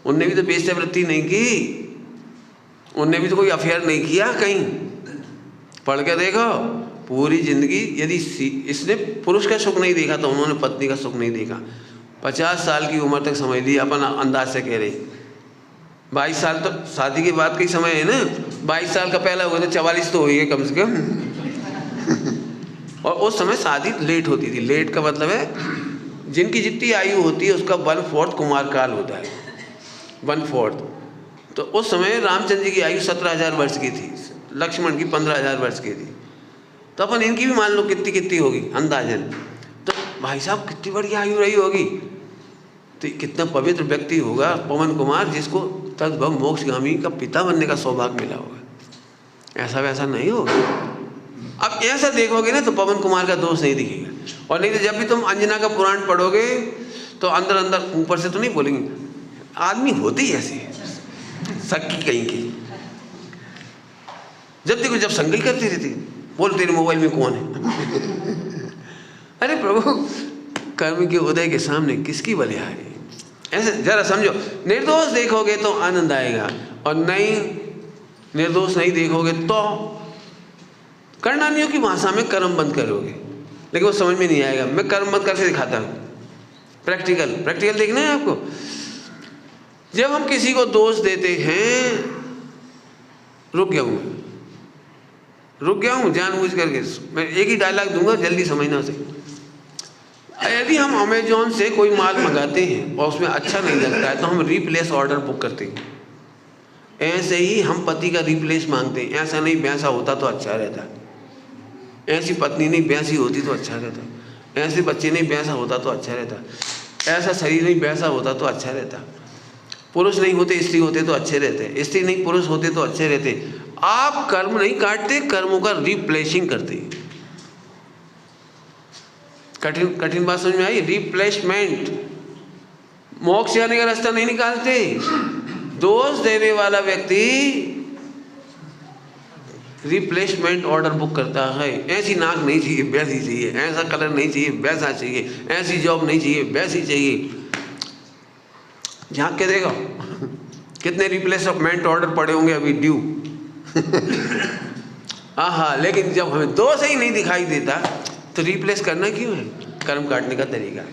उनने भी तो वेश्यावृत्ति नहीं की, उनने भी तो कोई अफेयर नहीं किया कहीं। पढ़ के देखो, पूरी जिंदगी यदि इसने पुरुष का सुख नहीं देखा तो उन्होंने पत्नी का सुख नहीं देखा। 50 साल की उम्र तक समझ ली, अपन अंदाज से कह रहे। 22 साल तो शादी के बाद का ही समय है ना, 22 साल का पहला हुआ तो 44 तो हुई है कम से कम। और उस समय शादी लेट होती थी। लेट का मतलब है जिनकी जितनी आयु होती है उसका 1/4 कुमार काल होता है, 1/4। तो उस समय रामचंद्र जी की आयु 17,000 वर्ष की थी, लक्ष्मण की 15,000 वर्ष की थी। तो अपन इनकी भी मान लो कितनी कितनी होगी अंदाजन। तो भाई साहब कितनी बड़ी आयु रही होगी, तो कितना पवित्र व्यक्ति होगा पवन कुमार, जिसको तद्भव मोक्षगामी का पिता बनने का सौभाग्य मिला होगा। ऐसा वैसा नहीं होगा। अब ऐसा देखोगे ना तो पवन कुमार का दोष नहीं दिखेगा। और नहीं तो जब भी तुम अंजना का पुराण पढ़ोगे तो अंदर अंदर ऊपर से तो नहीं बोलेंगे, आदमी होते ही ऐसे सक्की कहीं की। जब देखो जब संगल करती रहती, बोल तेरे मोबाइल में कौन है। अरे प्रभु, कर्म के उदय के सामने किसकी बलिहारी। ऐसे जरा समझो, निर्दोष देखोगे तो आनंद आएगा, और नहीं निर्दोष नहीं देखोगे तो कर्णानियों की भाषा में कर्म बंद करोगे, लेकिन वो समझ में नहीं आएगा। मैं कर्म बंद करके दिखाता हूँ, प्रैक्टिकल देखना है आपको। जब हम किसी को दोष देते हैं, रुक गया हूँ, रुक गया हूँ जानबूझ करके, मैं एक ही डायलॉग दूंगा, जल्दी समझना उसे। यदि हम अमेजोन से कोई माल मंगाते हैं और उसमें अच्छा नहीं लगता है तो हम रिप्लेस ऑर्डर बुक करते हैं। ऐसे ही हम पति का रिप्लेस मांगते हैं, ऐसा नहीं वैसा होता तो अच्छा रहता, ऐसी पत्नी नहीं वैसी होती तो अच्छा रहता, ऐसे बच्चे नहीं वैसा होता तो अच्छा रहता, ऐसा शरीर नहीं वैसा होता तो अच्छा रहता, पुरुष नहीं होते स्त्री होते तो अच्छे रहते, स्त्री नहीं पुरुष होते तो अच्छे रहते। आप कर्म नहीं काटते, कर्मों का रिप्लेसिंग करते। कठिन बात समझ में आई? रिप्लेसमेंट। मोक्ष जाने का रास्ता नहीं निकालते। दोष देने वाला व्यक्ति रिप्लेसमेंट ऑर्डर बुक करता है। ऐसी नाक नहीं चाहिए वैसी चाहिए, ऐसा कलर नहीं चाहिए वैसा चाहिए, ऐसी जॉब नहीं चाहिए वैसी चाहिए। झांक के देखो कितने रिप्लेसमेंट ऑर्डर पड़े होंगे अभी ड्यू। हाँ, लेकिन जब हमें दोष ही नहीं दिखाई देता तो रिप्लेस करना क्यों है? कर्म काटने का तरीका है।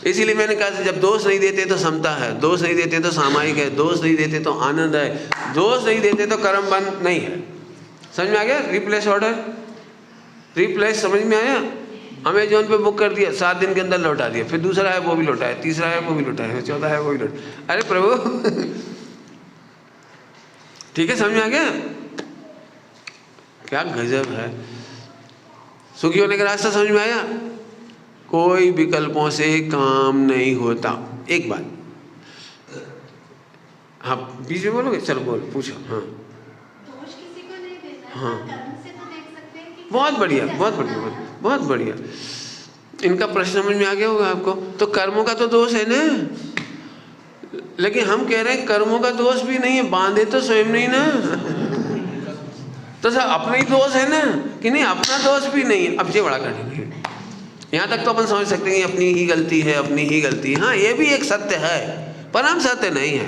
इसीलिए मैंने कहा जब दोष नहीं देते तो समता है, दोष नहीं देते तो सामायिक है, दोष नहीं देते तो आनंद है, दोष नहीं देते तो कर्म बंद नहीं है। समझ में आ गया? रिप्लेस ऑर्डर, रिप्लेस समझ में आया? अमेजोन पे बुक कर दिया, 7 दिन के अंदर लौटा दिया, फिर दूसरा है वो भी लौटाया, तीसरा है वो भी लौटाया, चौथा है वो भी लौटाया। अरे प्रभु ठीक है, समझ में आ गया? क्या गजब है। सुखी होने का रास्ता समझ में आया? कोई विकल्पों से काम नहीं होता। एक बात, हाँ बीच में बोलोगे? चलो बोल, पूछो। हाँ दोष किसी को नहीं देना, हाँ कर्म से तो देख सकते हैं कि बहुत बढ़िया, बहुत बढ़िया, बहुत बढ़िया। इनका प्रश्न समझ में आ गया होगा आपको। तो कर्मों का तो दोष है ना, लेकिन हम कह रहे हैं कर्मों का दोष भी नहीं है, बांधे तो स्वयं नहीं ना। तो सर अपना ही दोष है ना कि नहीं? अपना दोष भी नहीं है। अब ये बड़ा कठिन है। यहाँ तक तो अपन समझ सकते हैं अपनी ही गलती है, अपनी ही गलती। हाँ ये भी एक सत्य है, पर हम सत्य नहीं है।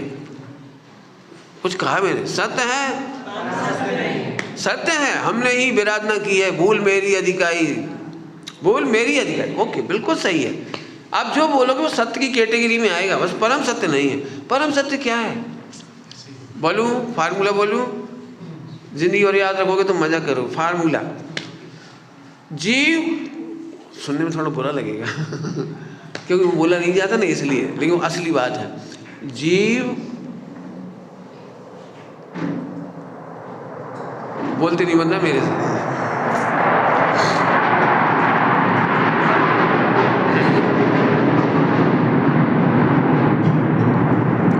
कुछ कहा मैंने? सत्य है, सत्य है, हमने ही विराधना की है। भूल मेरी अधिकाई, भूल मेरी अधिकाई। ओके, बिल्कुल सही है। आप जो बोलोगे वो सत्य की कैटेगरी में आएगा, बस परम सत्य नहीं है। परम सत्य क्या है बोलूं? फार्मूला बोलूं? जिंदगी और याद रखोगे तो मजा करो। फार्मूला, जीव, सुनने में थोड़ा बुरा लगेगा क्योंकि वो बोला नहीं जाता ना इसलिए, लेकिन वो असली बात है। जीव, बोलते नहीं बनना मेरे से।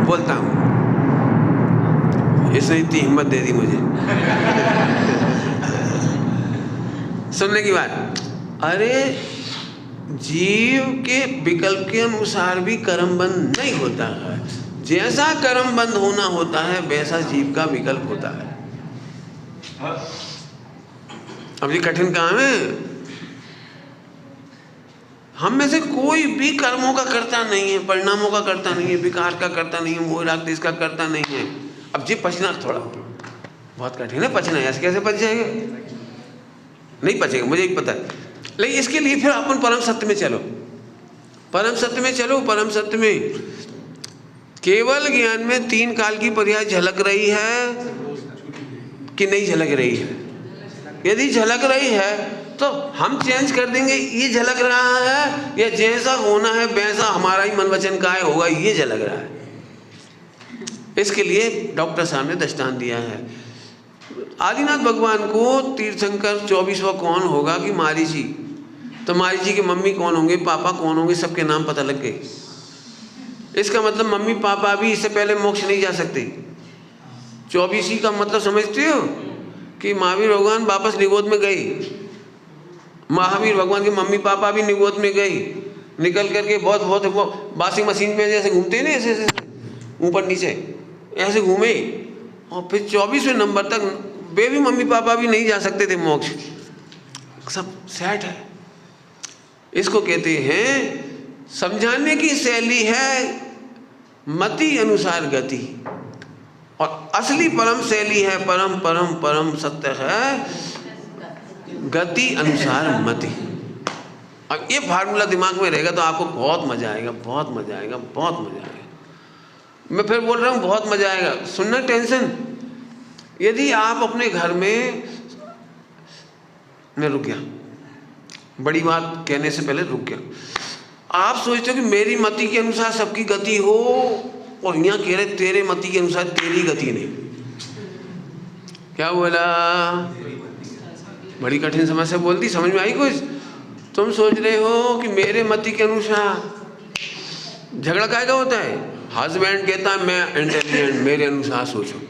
बोलता हूँ, इसने इतनी हिम्मत दे दी मुझे सुनने की बात। अरे जीव के विकल्प के अनुसार भी कर्म बंद नहीं होता है। जैसा कर्म बंद होना होता है वैसा जीव का विकल्प होता है। अब ये कठिन काम है। हम में से कोई भी कर्मों का करता नहीं है, परिणामों का करता नहीं है, विकार का करता नहीं है, मोह राग देश का करता नहीं है। अब जी पचना थोड़ा बहुत कठिन है। पचना ऐसे कैसे पच जाएगा? नहीं पचेगा, मुझे ही पता है। लेकिन इसके लिए फिर अपन परम सत्य में चलो, परम सत्य में चलो। परम सत्य में केवल ज्ञान में 3 काल की पर्याय झलक रही है कि नहीं झलक रही है? यदि झलक रही है तो हम चेंज कर देंगे, ये झलक रहा है, या जैसा होना है वैसा हमारा ही मन वचन काय होगा, ये झलक रहा है। इसके लिए डॉक्टर साहब ने दृष्टांत दिया है। आदिनाथ भगवान को तीर्थंकर 24वां कौन होगा कि मारीची, तो मारीची की मम्मी कौन होंगे, पापा कौन होंगे, सबके नाम पता लग गए। इसका मतलब मम्मी पापा भी इससे पहले मोक्ष नहीं जा सकते। 24 का मतलब समझते हो कि महावीर भगवान वापस निगोद में गए। महावीर भगवान के मम्मी पापा भी निगोद में गए, निकल करके बहुत वो वॉशिंग मशीन में जैसे घूमते हैं ना, ऐसे ऊपर नीचे ऐसे घूमे, और फिर 24वें नंबर तक वे भी मम्मी पापा भी नहीं जा सकते थे मोक्ष। सब सेट है। इसको कहते हैं, समझाने की शैली है मति अनुसार गति, और असली परम शैली है, परम परम परम सत्य है गति अनुसार मति। अब ये फार्मूला दिमाग में रहेगा तो आपको बहुत मजा आएगा, बहुत मजा आएगा, बहुत मजा आएगा। मैं फिर बोल रहा हूँ बहुत मजा आएगा। सुनना टेंशन, यदि आप अपने घर में मैं रुक गया, बड़ी बात कहने से पहले रुक गया। आप सोचते हो कि मेरी मति के अनुसार सबकी गति हो, और यहाँ कह रहे तेरे मति के अनुसार तेरी गति नहीं। क्या बोला? बड़ी कठिन समस्या बोल दी, समझ में आई कुछ? तुम सोच रहे हो कि मेरे मति के अनुसार, झगड़ा काहेगा होता है? हस्बैंड कहता है मैं इंटेलिजेंट, मेरे अनुसार सोचो।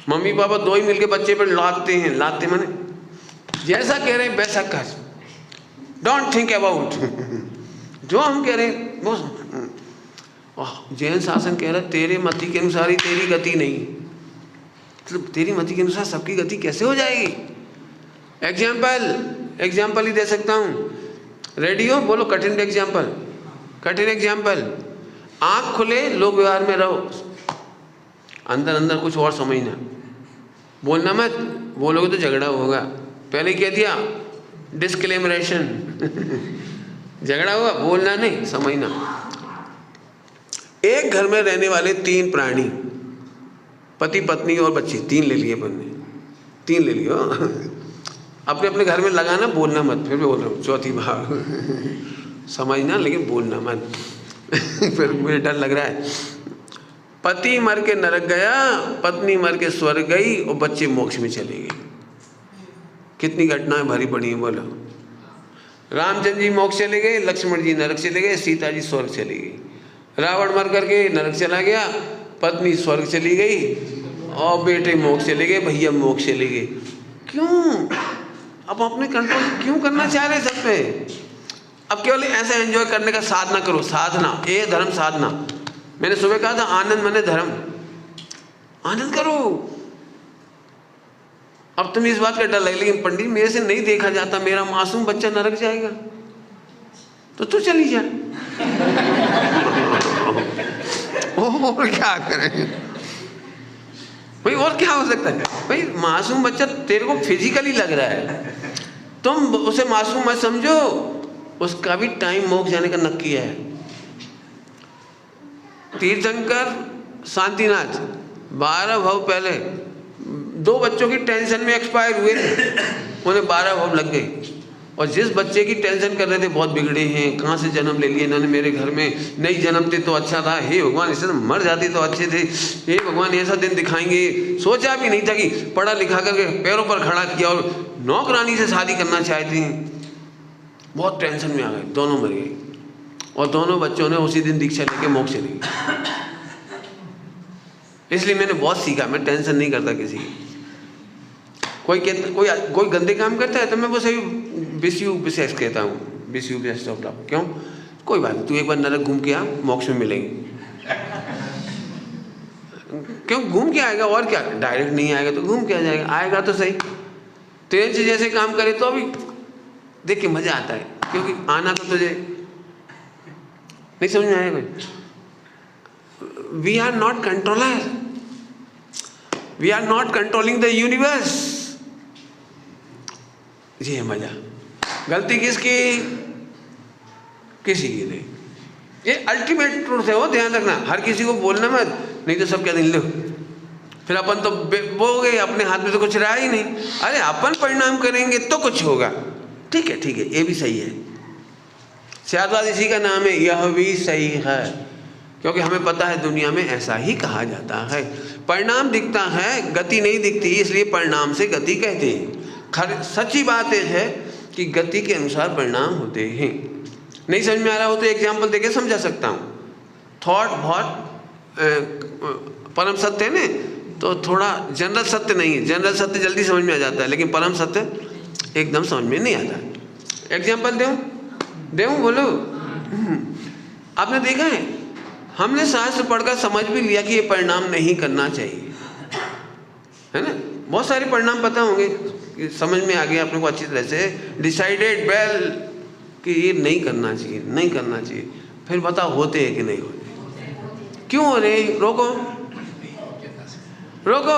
मम्मी पापा दो ही मिलके बच्चे पर लादते हैं, लादते माने जैसा कह रहे हैं वैसा कर, डोंट थिंक अबाउट जो हम कह रहे हैं वो। जैन शासन कह रहा है तेरे मति के अनुसार ही तेरी गति नहीं, मतलब तेरी मति के अनुसार सबकी गति कैसे हो जाएगी? एग्जाम्पल ही दे सकता हूँ। रेडी हो? बोलो कठिन एग्जाम्पल, कठिन एग्जाम्पल। आँख खुले, लोग व्यवहार में रहो, अंदर अंदर कुछ और समझना, बोलना मत, बोलोगे तो झगड़ा होगा। पहले ही कह दिया, डिस्क्लेमरेशन झगड़ा होगा, बोलना नहीं, समझना। एक घर में रहने वाले 3 प्राणी, पति पत्नी और बच्चे, 3 ले लिए बनने, 3 ले लियो अपने अपने घर में लगाना, बोलना मत। फिर भी बोल रहा हूँ चौथी बार समझना, लेकिन बोलना मत फिर मुझे डर लग रहा है। पति मर के नरक गया, पत्नी मर के स्वर्ग गई और बच्चे मोक्ष में चले गए। कितनी घटनाएं भरी पड़ी हैं बोलो। रामचंद्र जी मोक्ष चले गए, लक्ष्मण जी नरक चले गए, सीता जी स्वर्ग चली गई। रावण मर करके नरक चला गया, पत्नी स्वर्ग चली गई और बेटे मोक्ष चले गए, भैया मोक्ष चले गए। क्यों? अब अपने कंट्रोल क्यों करना चाह रहे सब पे? अब केवल ऐसा एंजॉय करने का साधना करो, साधना, ये धर्म साधना। मैंने सुबह कहा था आनंद मने धर्म, आनंद करो। अब तुम्हें इस बात का डर लगे, लेकिन पंडित मेरे से नहीं देखा जाता, मेरा मासूम बच्चा नरक जाएगा, तो तू चली जा और क्या करें भाई, और क्या हो सकता है भाई? मासूम बच्चा तेरे को फिजिकली लग रहा है, तुम उसे मासूम मत समझो, उसका भी टाइम मोक्ष जाने का नक्की है। तीर्थंकर शांतिनाथ 12 भव पहले 2 बच्चों की टेंशन में एक्सपायर हुए थे, उन्हें 12 भव लग गए। और जिस बच्चे की टेंशन कर रहे थे बहुत बिगड़े हैं, कहाँ से जन्म ले लिए इन्होंने मेरे घर में, नहीं जन्मते तो अच्छा था, हे भगवान इससे तो मर जाते तो अच्छे थे, हे भगवान ऐसा दिन दिखाएंगे। सोचा भी नहीं था कि पढ़ा लिखा करके पैरों पर खड़ा किया और नौकरानी से शादी करना चाहते हैं। बहुत टेंशन में आ गए, दोनों मर गए और दोनों बच्चों ने उसी दिन दीक्षा लेके मोक्ष चले गए। इसलिए मैंने बहुत सीखा, मैं टेंशन नहीं करता किसी की। कोई गंदे काम करता है तो मैं बस विश यू बेस्ट कहता हूँ, wish you best of luck. क्यों? कोई बात नहीं, तू एक बार नरक घूम के आ, मोक्ष में मिलेंगे। क्यों? घूम के आएगा, और क्या, डायरेक्ट नहीं आएगा तो घूम के आ जाएगा, आएगा तो सही। ट्रेन से जैसे काम करे तो अभी देख के मजा आता है, क्योंकि आना तो तुझे नहीं समझ में आएगा। We are not controller, we are not controlling the universe. ये है मजा। गलती किसकी? किसी की नहीं। ये अल्टीमेट ट्रूथ है, वो ध्यान रखना। हर किसी को बोलना मत, नहीं तो सब क्या दिन लो, फिर अपन तो वो गए, अपने हाथ में तो कुछ रहा ही नहीं। अरे अपन परिणाम करेंगे तो कुछ होगा। ठीक है, ठीक है, ये भी सही है। शायद इसी का नाम है, यह भी सही है, क्योंकि हमें पता है दुनिया में ऐसा ही कहा जाता है। परिणाम दिखता है, गति नहीं दिखती, इसलिए परिणाम से गति कहते हैं। सच्ची बात है कि गति के अनुसार परिणाम होते हैं। नहीं समझ में आ रहा हो तो एग्जाम्पल देके समझा सकता हूँ। थॉट बहुत परम सत्य है ना, तो थोड़ा जनरल सत्य नहीं है। जनरल सत्य जल्दी समझ में आ जाता है, लेकिन परम सत्य एकदम समझ में नहीं आता। एग्जाम्पल दूँ बोलो। आपने देखा है, हमने शास्त्र पढ़कर समझ भी लिया कि ये परिणाम नहीं करना चाहिए, है ना। बहुत सारे परिणाम पता होंगे, समझ में आ गया अपने को अच्छी तरह से, डिसाइडेड वेल कि ये नहीं करना चाहिए, नहीं करना चाहिए। फिर बताओ होते हैं कि नहीं होते? क्यों हो रहे? रोको रोको।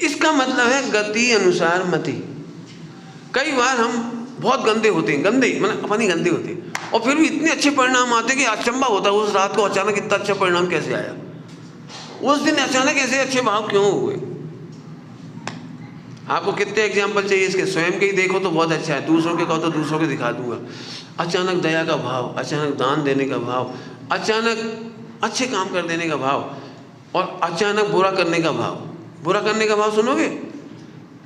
इसका मतलब है गति अनुसार मति। कई बार हम बहुत गंदे होते हैं, गंदे मतलब अपन ही गंदे होते हैं, और फिर भी इतने अच्छे परिणाम आते हैं कि अचंभा होता है। उस रात को अचानक इतना अच्छा परिणाम कैसे आया? उस दिन अचानक ऐसे अच्छे भाव क्यों हुए? आपको कितने एग्जाम्पल चाहिए इसके? स्वयं के ही देखो तो बहुत अच्छा है, दूसरों के कहो तो दूसरों के दिखा दूंगा। अचानक दया का भाव, अचानक दान देने का भाव, अचानक अच्छे काम कर देने का भाव, और अचानक बुरा करने का भाव। बुरा करने का भाव सुनोगे,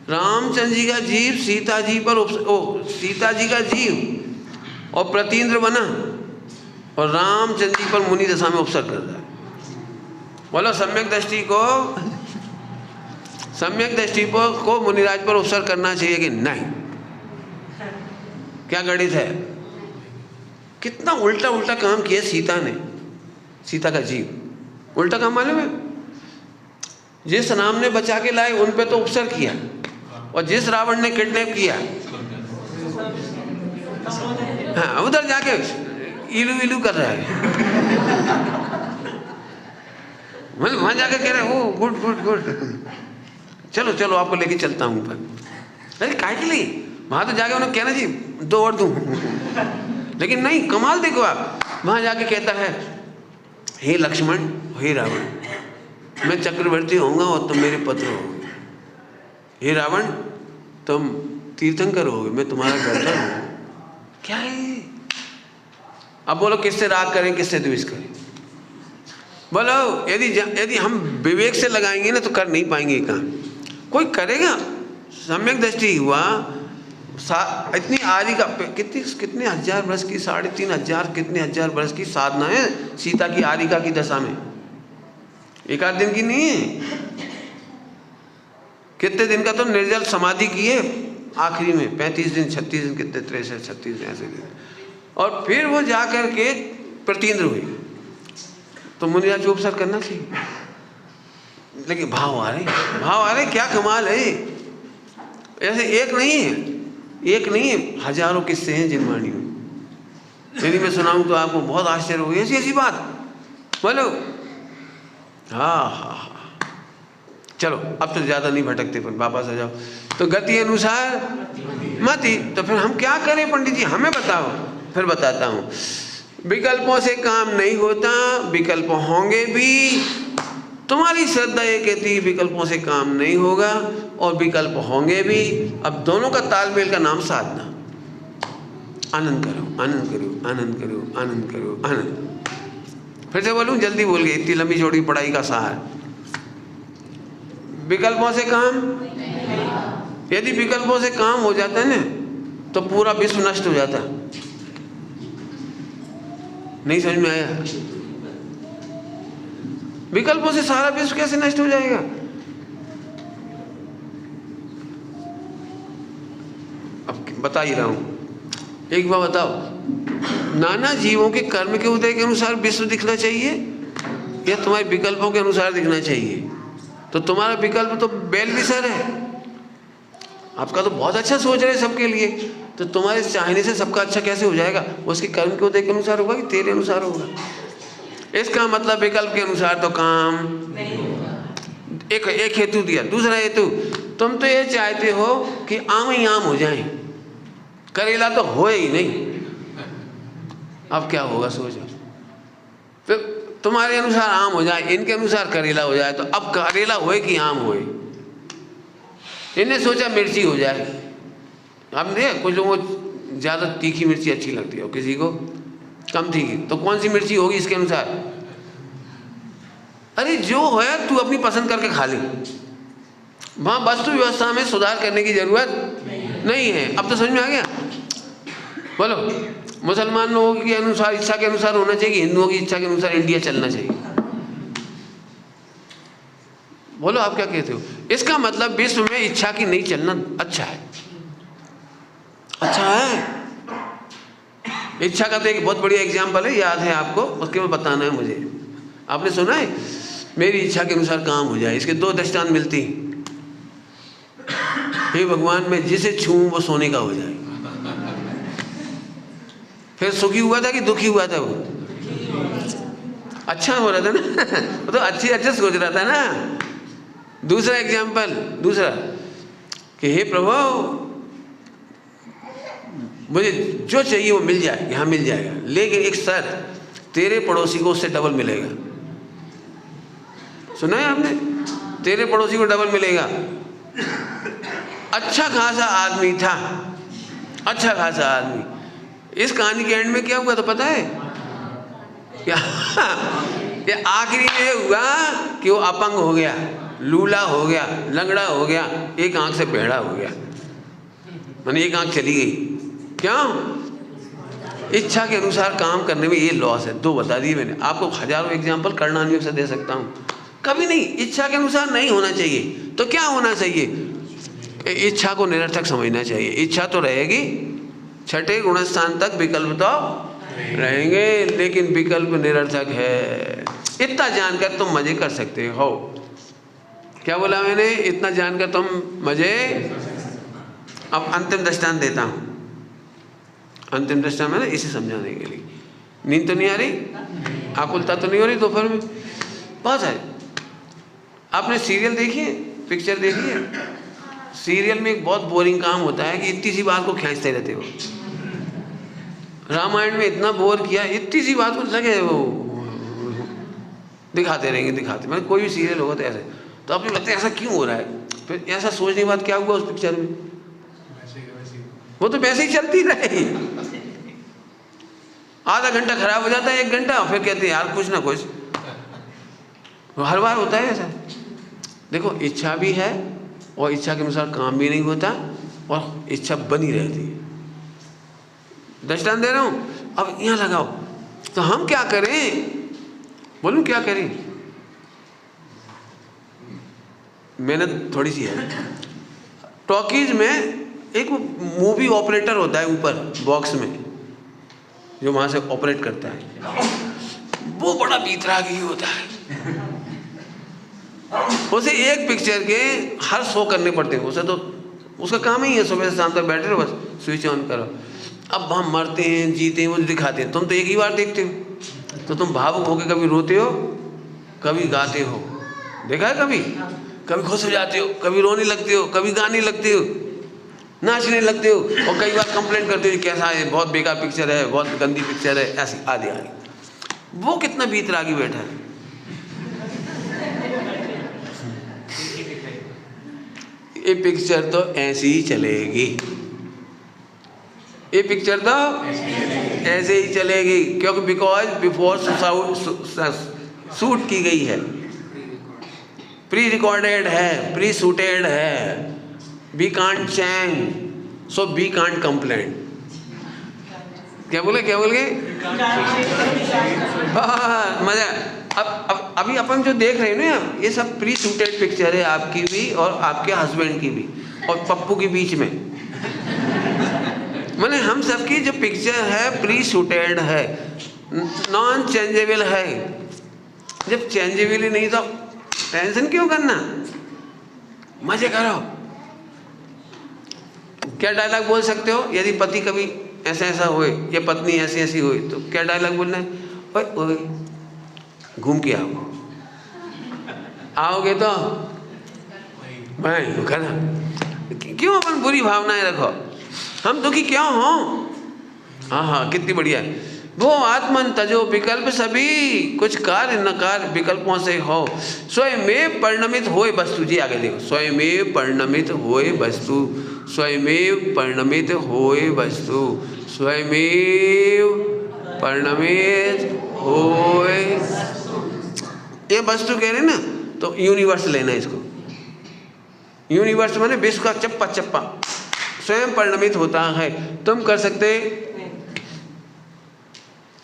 रामचंद्र जी का जीव सीता जी पर सीता जी का जीव और प्रतीन्द्र बना, और रामचंद्र जी पर मुनि दशा में उपसर्ग कर रहा है। बोलो सम्यक दृष्टि को मुनिराज पर उपसर्ग करना चाहिए कि नहीं? क्या गणित है? कितना उल्टा उल्टा काम किया सीता ने, सीता का जीव। उल्टा काम मालूम है? जिस राम ने बचा के लाए उन पे तो उपसर्ग किया, और जिस रावण ने किडनैप किया, हाँ, उधर जाके इलू इलू कर रहा है। वहां जाके कह रहे ओ गुड गुड गुड, चलो चलो आपको लेके चलता हूँ ऊपर। अरे काहे के लिए? वहां तो जाके उन्हें कहना जी 2 और दूं, लेकिन नहीं, कमाल देखो आप, वहां जाके कहता है हे लक्ष्मण, हे रावण, मैं चक्रवर्ती होऊंगा और तुम मेरे पुत्र होगे। हे रावण, तुम तीर्थंकर होगे, मैं तुम्हारा गर्दन हूँ। क्या है? अब बोलो किससे राग करें, किससे द्वेष करें? बोलो यदि हम विवेक से लगाएंगे ना तो कर नहीं पाएंगे काम। कोई करेगा? सम्यक दृष्टि हुआ, इतनी आदि का कितने हजार वर्ष की, 3,500 कितने हजार वर्ष की साधना है सीता की आरिका की दशा में, एक आध दिन की नहीं है। कितने दिन का तो निर्जल समाधि किए आखिरी में, 35 दिन 36 दिन, कितने 63 36 दिन ऐसे दिन, और फिर वो जा कर के प्रतीन्द्र हुई। तो मुनिराज को उपसर्ग करना चाहिए, लेकिन भाव आ रहे, क्या कमाल है। ऐसे एक नहीं है, हजारों किस्से हैं जिनवाणी में। यदि मैं सुनाऊं तो आपको बहुत आश्चर्य होगी, ऐसी बात। बोलो हाँ। चलो अब तो ज्यादा नहीं भटकते, पर वापस आ जाओ। तो गति अनुसार मति, तो फिर हम क्या करें पंडित जी, हमें बताओ। फिर बताता हूं। विकल्पों से काम नहीं होता, विकल्प होंगे भी। तुम्हारी श्रद्धा ये कहती है विकल्पों से काम नहीं होगा, और विकल्प होंगे भी। अब दोनों का तालमेल का नाम साधना। आनंद करो, आनंद करो, आनंद करो, आनंद करो, आनंद। फिर से बोलूं, जल्दी बोल गए, इतनी लंबी चौड़ी पढ़ाई का सार। विकल्पों से काम, यदि विकल्पों से काम हो जाता है ना तो पूरा विश्व नष्ट हो जाता। नहीं समझ में आया? विकल्पों से सारा विश्व कैसे नष्ट हो जाएगा? अब बता ही रहा हूं, एक बार बताओ, नाना जीवों के कर्म के उदय के अनुसार विश्व दिखना चाहिए या तुम्हारे विकल्पों के अनुसार दिखना चाहिए? तो तुम्हारा विकल्प तो बेल विसर है, आपका तो बहुत अच्छा सोच रहे सबके लिए, तो तुम्हारे चाहने से सबका अच्छा कैसे हो जाएगा? उसके कर्म के उदय के अनुसार होगा कि तेरे अनुसार होगा? इसका मतलब विकल्प के अनुसार तो काम नहीं होगा। एक हेतु दिया। दूसरा हेतु, तुम तो ये चाहते हो कि आम ही आम हो जाए, करेला तो हो ही नहीं। अब क्या होगा सोचो। तो तुम्हारे अनुसार आम हो जाए, इनके अनुसार करेला हो जाए, तो अब करेला होए कि आम होए? इन्हें सोचा मिर्ची हो जाए। अब देख, कुछ लोगों को ज़्यादा तीखी मिर्ची अच्छी लगती है और किसी को कम तीखी, तो कौन सी मिर्ची होगी इसके अनुसार? अरे जो है तू अपनी पसंद करके खा ले, वहाँ वस्तु व्यवस्था में सुधार करने की जरूरत नहीं है। अब तो समझ में आ गया? बोलो, मुसलमान लोगों के अनुसार, इच्छा के अनुसार होना चाहिए, हिंदुओं की इच्छा के अनुसार इंडिया चलना चाहिए? बोलो आप क्या कहते हो? इसका मतलब विश्व में इच्छा की नहीं चलना अच्छा है, अच्छा है। इच्छा का तो एक बहुत बढ़िया एग्जाम्पल है, याद है आपको, उसके बाद बताना है मुझे। आपने सुना है मेरी इच्छा के अनुसार काम हो जाए? इसके 2 दृष्टांत मिलती। हे भगवान, मैं जिसे छूऊं वो सोने का हो जाए। फिर सुखी हुआ था कि दुखी हुआ था? वो अच्छा हो रहा था ना वो तो अच्छे सोच रहा था ना। दूसरा एग्जाम्पल, दूसरा कि हे प्रभु, मुझे जो चाहिए वो मिल जाए, यहाँ मिल जाएगा, लेकिन एक शर्त, तेरे पड़ोसी को उससे डबल मिलेगा। सुना है आपने? तेरे पड़ोसी को डबल मिलेगा। अच्छा खासा आदमी था, अच्छा खासा आदमी। इस कहानी के एंड में क्या हुआ तो पता है क्या? ये आखिरी में ये हुआ कि वो अपंग हो गया, लूला हो गया, लंगड़ा हो गया, एक आंख से टेढ़ा हो गया, माने एक आंख चली गई। क्यों? इच्छा के अनुसार काम करने में ये लॉस है। दो बता दिए मैंने आपको, हजारों एग्जाम्पल कर्णान्वित से दे सकता हूँ। कभी नहीं, इच्छा के अनुसार नहीं होना चाहिए। तो क्या होना चाहिए? इच्छा को निरर्थक समझना चाहिए। इच्छा तो रहेगी, छठे गुणस्थान तक विकल्प तो रहेंगे, लेकिन विकल्प निरर्थक है। इतना जानकर तुम मजे कर सकते हो। क्या बोला मैंने? इतना जानकर तुम मजे। अब अंतिम दृष्टांत देता हूँ। अंतिम दृष्टांत मैंने इसे समझाने के लिए। नींद तो नहीं आ रही? आकुलता तो नहीं हो रही दोपहर में? बहुत है। आपने सीरियल देखी है, पिक्चर देखी है? सीरियल में एक बहुत बोरिंग काम होता है कि इतनी सी बात को खींचते रहते हो। रामायण में इतना बोर किया, इतनी सी बात को लगे वो दिखाते रहेंगे, दिखाते। मतलब कोई भी सीरियल होगा तो ऐसे, तो आपको लगता है ऐसा क्यों हो रहा है? फिर ऐसा सोचने के बाद क्या हुआ उस पिक्चर में? वो तो वैसे ही चलती रही। आधा घंटा खराब हो जाता है, 1 घंटा, फिर कहते हैं यार कुछ ना कुछ। हर बार होता है ऐसा। देखो, इच्छा भी है और इच्छा के अनुसार काम भी नहीं होता और इच्छा बनी रहती है। दृष्टांत दे रहा हूँ, अब यहाँ लगाओ। तो हम क्या करें? बोलूं क्या करें? मेहनत थोड़ी सी है। टॉकीज में एक मूवी ऑपरेटर होता है ऊपर बॉक्स में, जो वहाँ से ऑपरेट करता है। वो बड़ा बीतरागी होता है। उसे एक पिक्चर के हर शो करने पड़ते हैं। उसे तो उसका काम ही है सुबह से शाम तक बैठे रहो, बस स्विच ऑन करो। अब हम मरते हैं, जीते हैं, वो दिखाते हैं। तुम तो एक ही बार देखते हो, तो तुम भावुक होकर कभी रोते हो, कभी गाते हो। देखा है कभी? कभी खुश हो जाते हो, कभी रोने लगते हो, कभी गाने लगते हो, नाचने लगते हो, और कई बार कंप्लेंट करते हो कैसा है, बहुत बेकार पिक्चर है, बहुत गंदी पिक्चर है, ऐसी आदि आदि। वो कितना बीतरागी बैठा है। ये पिक्चर तो ऐसी ही चलेगी, ये पिक्चर तो ऐसे ही चलेगी, क्योंकि बिकॉज बिफोर शूट की गई है, प्री रिकॉर्डेड है, प्री शूटेड है। We can't change, so we can't complain. क्या बोले? क्या बोल गए? मजा। अब अभी अपन जो देख रहे हैं ना, ये सब प्री शूटेड पिक्चर है, आपकी भी और आपके हस्बैंड की भी और पप्पू के बीच में। मैंने हम सबकी जो पिक्चर है प्री शूटेड है, नॉन चेंजेबल है। जब चेंजेबल ही नहीं तो टेंशन क्यों करना? मजे करो। क्या डायलॉग बोल सकते हो यदि पति कभी ऐसा ऐसा होए या पत्नी ऐसी ऐसी होए, तो क्या डायलॉग बोलना है? ओए ओए घूम के आओ, आओगे तो मैं कहना। क्यों अपन बुरी भावनाएं रखो? हम दुखी क्यों हो? हाँ, कितनी बढ़िया है। वो आत्मन तजो विकल्प सभी, कुछ कार्य न कार्य विकल्पों से हो। स्वयमेव परिणमित होए वस्तु। जी आगे देखो, स्वयमेव परिणमित होए वस्तु, स्वयमेव परिणमित होए वस्तु, स्वयमेव परिणमित होए। ये वस्तु कह रहे ना, तो यूनिवर्स लेना इसको। यूनिवर्स माने विश्व का चप्पा चप्पा स्वयं परिणमित होता है। तुम कर सकते,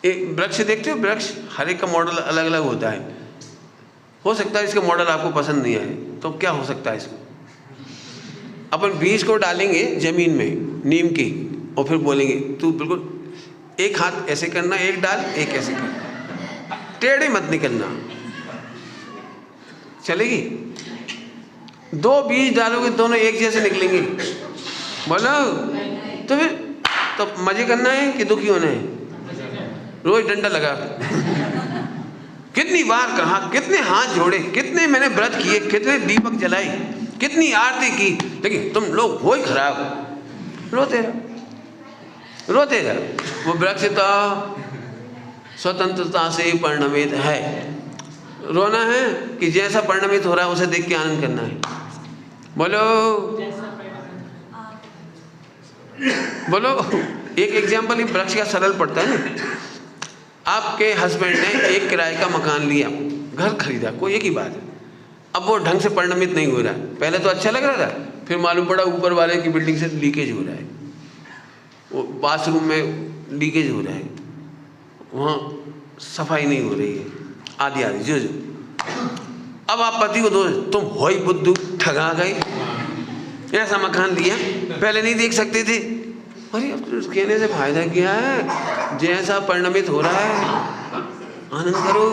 एक वृक्ष देखते हो, वृक्ष हर एक का मॉडल अलग अलग होता है। हो सकता है इसका मॉडल आपको पसंद नहीं आए, तो क्या हो सकता है इसको? अपन बीज को डालेंगे जमीन में नीम की, और फिर बोलेंगे तू बिल्कुल एक हाथ ऐसे करना, एक डाल, एक ऐसे करना, टेढ़े मत निकलना, चलेगी? 2 बीज डालोगे दोनों एक जैसे निकलेंगे, बोलो? तो फिर तो मजे करना है कि दुखी होना है? रोज डंडा लगा। कितनी बार कहा, कितने हाथ जोड़े, कितने मैंने व्रत किए, कितने दीपक जलाए, कितनी आरती की, लेकिन तुम लोग हो ही खराब। रोते रहो, रोते रहो। वो वृक्ष तो स्वतंत्रता से परिणमित है। रोना है कि जैसा परिणमित हो रहा है उसे देख के आनंद करना है। बोलो बोलो, एक एग्जाम्पल ही वृक्ष का सरल पड़ता है ना। आपके हस्बैंड ने एक किराए का मकान लिया, घर खरीदा, कोई एक ही बात है। अब वो ढंग से परिणमित नहीं हो रहा है। पहले तो अच्छा लग रहा था, फिर मालूम पड़ा ऊपर वाले की बिल्डिंग से लीकेज हो रहा है, वो बाथरूम में लीकेज हो रहा है, वहाँ सफाई नहीं हो रही है, आदि आदि जो जो। अब आप पति को दोष, तुम हो ही बुद्धू, ठगा गए, ऐसा मकान लिया, पहले नहीं देख सकते थे। अरे अब तो कहने से फायदा क्या है, जैसा परिणमित हो रहा है आनंद करो।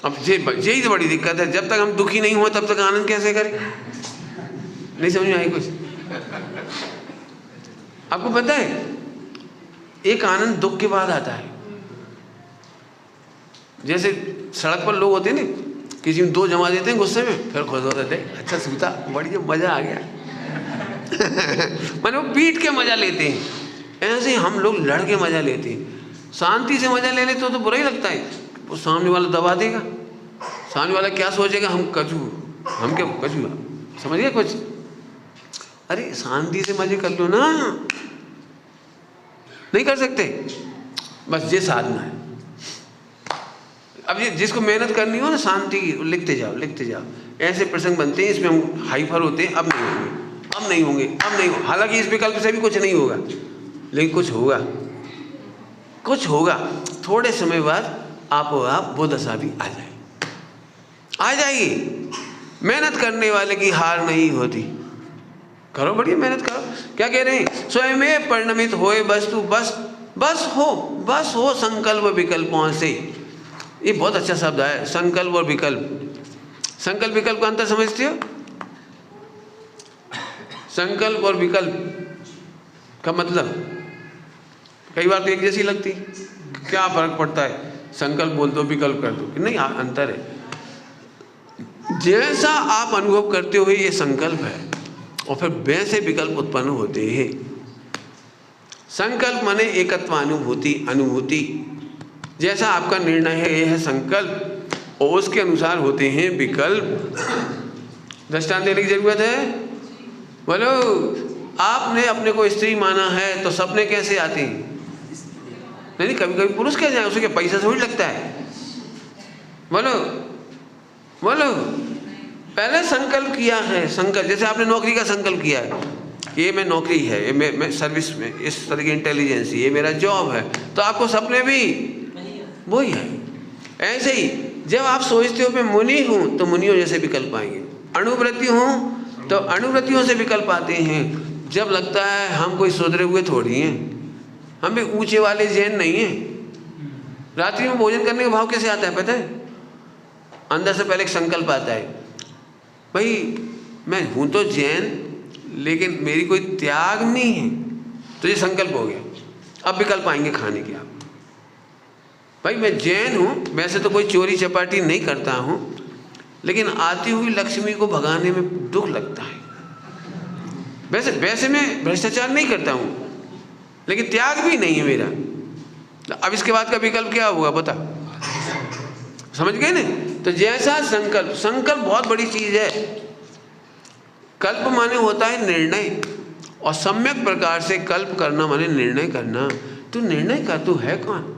अब यही तो बड़ी दिक्कत है, जब तक हम दुखी नहीं हुए तब तक आनंद कैसे करें? नहीं समझ में आई कुछ? आपको पता है, एक आनंद दुख के बाद आता है। जैसे सड़क पर लोग होते हैं ना, किसी में दो जमा देते हैं गुस्से में, फिर खुश होते थे, अच्छा सूता, बड़ी जो मजा आ गया। मैंने वो पीट के मजा लेते हैं, ऐसे हम लोग लड़ के मजा लेते हैं। शांति से मजा ले लेते हो तो बुरा ही लगता है, वो सामने वाला दबा देगा, सामने वाला क्या सोचेगा, हम कचू, हम क्या कचू, समझ गए कुछ? अरे शांति से मजे कर लो ना, नहीं कर सकते, बस ये साधना है। अब ये जिसको मेहनत करनी हो ना शांति की, लिखते जाओ लिखते जाओ। ऐसे प्रसंग बनते हैं इसमें हम हाइपर होते हैं, अब नहीं होंगे, अब नहीं होंगे, अब नहीं होगा। हालांकि इस विकल्प से भी कुछ नहीं होगा, लेकिन कुछ होगा, कुछ होगा। थोड़े समय बाद आप वो दशा भी आ जाए, आ जाएगी। मेहनत करने वाले की हार नहीं होती। करो, बढ़िया मेहनत करो। क्या कह रहे हैं? स्वयं परिणमित होए वस्तु बस बस हो संकल्प विकल्पों से। ये बहुत अच्छा शब्द है, संकल्प और विकल्प। संकल्प विकल्प का अंतर समझते हो? संकल्प और विकल्प का मतलब कई बार तो एक जैसी लगती, क्या फर्क पड़ता है, संकल्प बोल दो विकल्प कर दो, नहीं, अंतर है। जैसा आप अनुभव करते हो ये संकल्प है, और फिर वैसे विकल्प उत्पन्न होते हैं। संकल्प माने एकत्वानुभूति, अनुभूति। जैसा आपका निर्णय है यह है संकल्प, और उसके अनुसार होते हैं विकल्प। दृष्टांत देने की जरूरत है? बोलो, आपने अपने को स्त्री माना है तो सपने कैसे आते हैं? नहीं, कभी कभी पुरुष कह जाए, उसे क्या पैसा थोड़ी लगता है? बोलो बोलो, पहले संकल्प किया है। संकल्प जैसे आपने नौकरी का संकल्प किया है, ये मैं नौकरी है, ये मैं सर्विस में इस तरह की इंटेलिजेंस, ये मेरा जॉब है, तो आपको सपने भी वही है। ऐसे ही जब आप सोचते हो मैं मुनि हूँ तो मुनियों जैसे विकल्प आएंगे, अणुव्रति हूँ तो अणुव्रतियों से विकल्प आते हैं। जब लगता है हम कोई सुधरे हुए थोड़ी हैं, हम भी ऊंचे वाले जैन नहीं हैं। रात्रि में भोजन करने का भाव कैसे आता है पता है? अंदर से पहले एक संकल्प आता है, भाई मैं हूँ तो जैन, लेकिन मेरी कोई त्याग नहीं है, तो ये संकल्प हो गया। अब विकल्प आएंगे खाने के। आप भाई मैं जैन हूँ, वैसे तो कोई चोरी चपाटी नहीं करता हूँ, लेकिन आती हुई लक्ष्मी को भगाने में दुख लगता है। वैसे मैं भ्रष्टाचार नहीं करता हूँ, लेकिन त्याग भी नहीं है मेरा। अब इसके बाद का विकल्प क्या होगा बता? समझ गए ना? तो जैसा संकल्प, संकल्प बहुत बड़ी चीज है। कल्प माने होता है निर्णय, और सम्यक प्रकार से कल्प करना माने निर्णय करना। तू निर्णय कर, तू है कौन?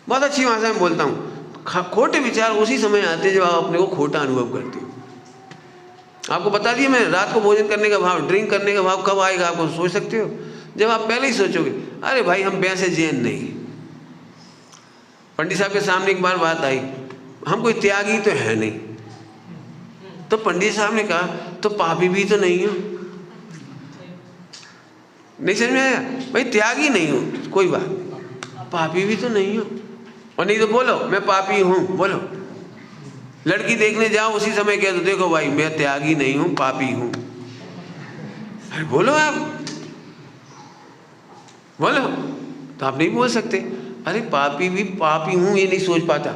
बहुत अच्छी भाषा में बोलता हूँ। खोटे विचार उसी समय आते हैं जब आप अपने को खोटा अनुभव करते हो। आपको बता दिया मैंने, रात को भोजन करने का भाव, ड्रिंक करने का भाव कब आएगा आपको सोच सकते हो? जब आप पहले ही सोचोगे अरे भाई हम वैसे जैन नहीं। पंडित साहब के सामने एक बार बात आई, हम कोई त्यागी तो है नहीं। तो पंडित साहब ने कहा तो पापी भी तो नहीं हो। नहीं समझ में आया? भाई त्यागी नहीं हो कोई बात, पापी भी तो नहीं हो। और नहीं तो बोलो मैं पापी हूं, बोलो। लड़की देखने जाओ उसी समय कह दो देखो भाई मैं त्यागी नहीं हूं, पापी हूं। अरे बोलो, आप बोलो। तो आप नहीं बोल सकते अरे पापी भी पापी हूं, ये नहीं सोच पाता।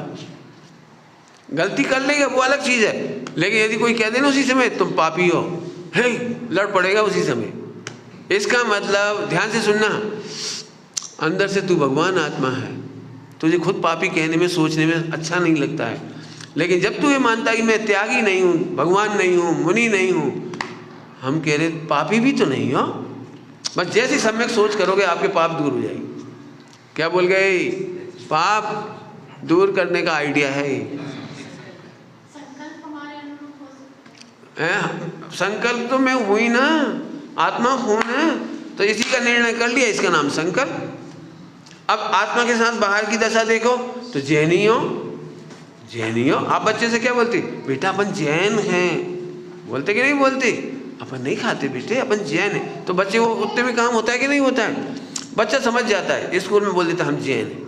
गलती कर लेगा वो अलग चीज है, लेकिन यदि कोई कह दे ना उसी समय तुम पापी हो, हे लड़ पड़ेगा उसी समय। इसका मतलब ध्यान से सुनना, अंदर से तू भगवान आत्मा है। तुझे खुद पापी कहने में, सोचने में अच्छा नहीं लगता है, लेकिन जब तू ये मानता है कि मैं त्यागी नहीं हूँ, भगवान नहीं हूँ, मुनि नहीं हूँ, हम कह रहे पापी भी तो नहीं हो, बस जैसी सम्यक सोच करोगे आपके पाप दूर हो जाएंगे। क्या बोल गए? पाप दूर करने का आइडिया है ये। संकल्प हमारे अनुरूप हो सकते हैं। संकल्प तो मैं हुई ना, आत्मा हूं ना, तो इसी का निर्णय कर लिया, इसका नाम संकल्प। अब आत्मा के साथ बाहर की दशा देखो तो जैनी हो, जैनी हो। आप बच्चे से क्या बोलते? बेटा अपन जैन हैं, बोलते कि नहीं बोलते? अपन नहीं खाते बेटे, अपन जैन हैं। तो बच्चे को उतने में काम होता है कि नहीं होता है? बच्चा समझ जाता है, स्कूल में बोल देता हम जैन हैं,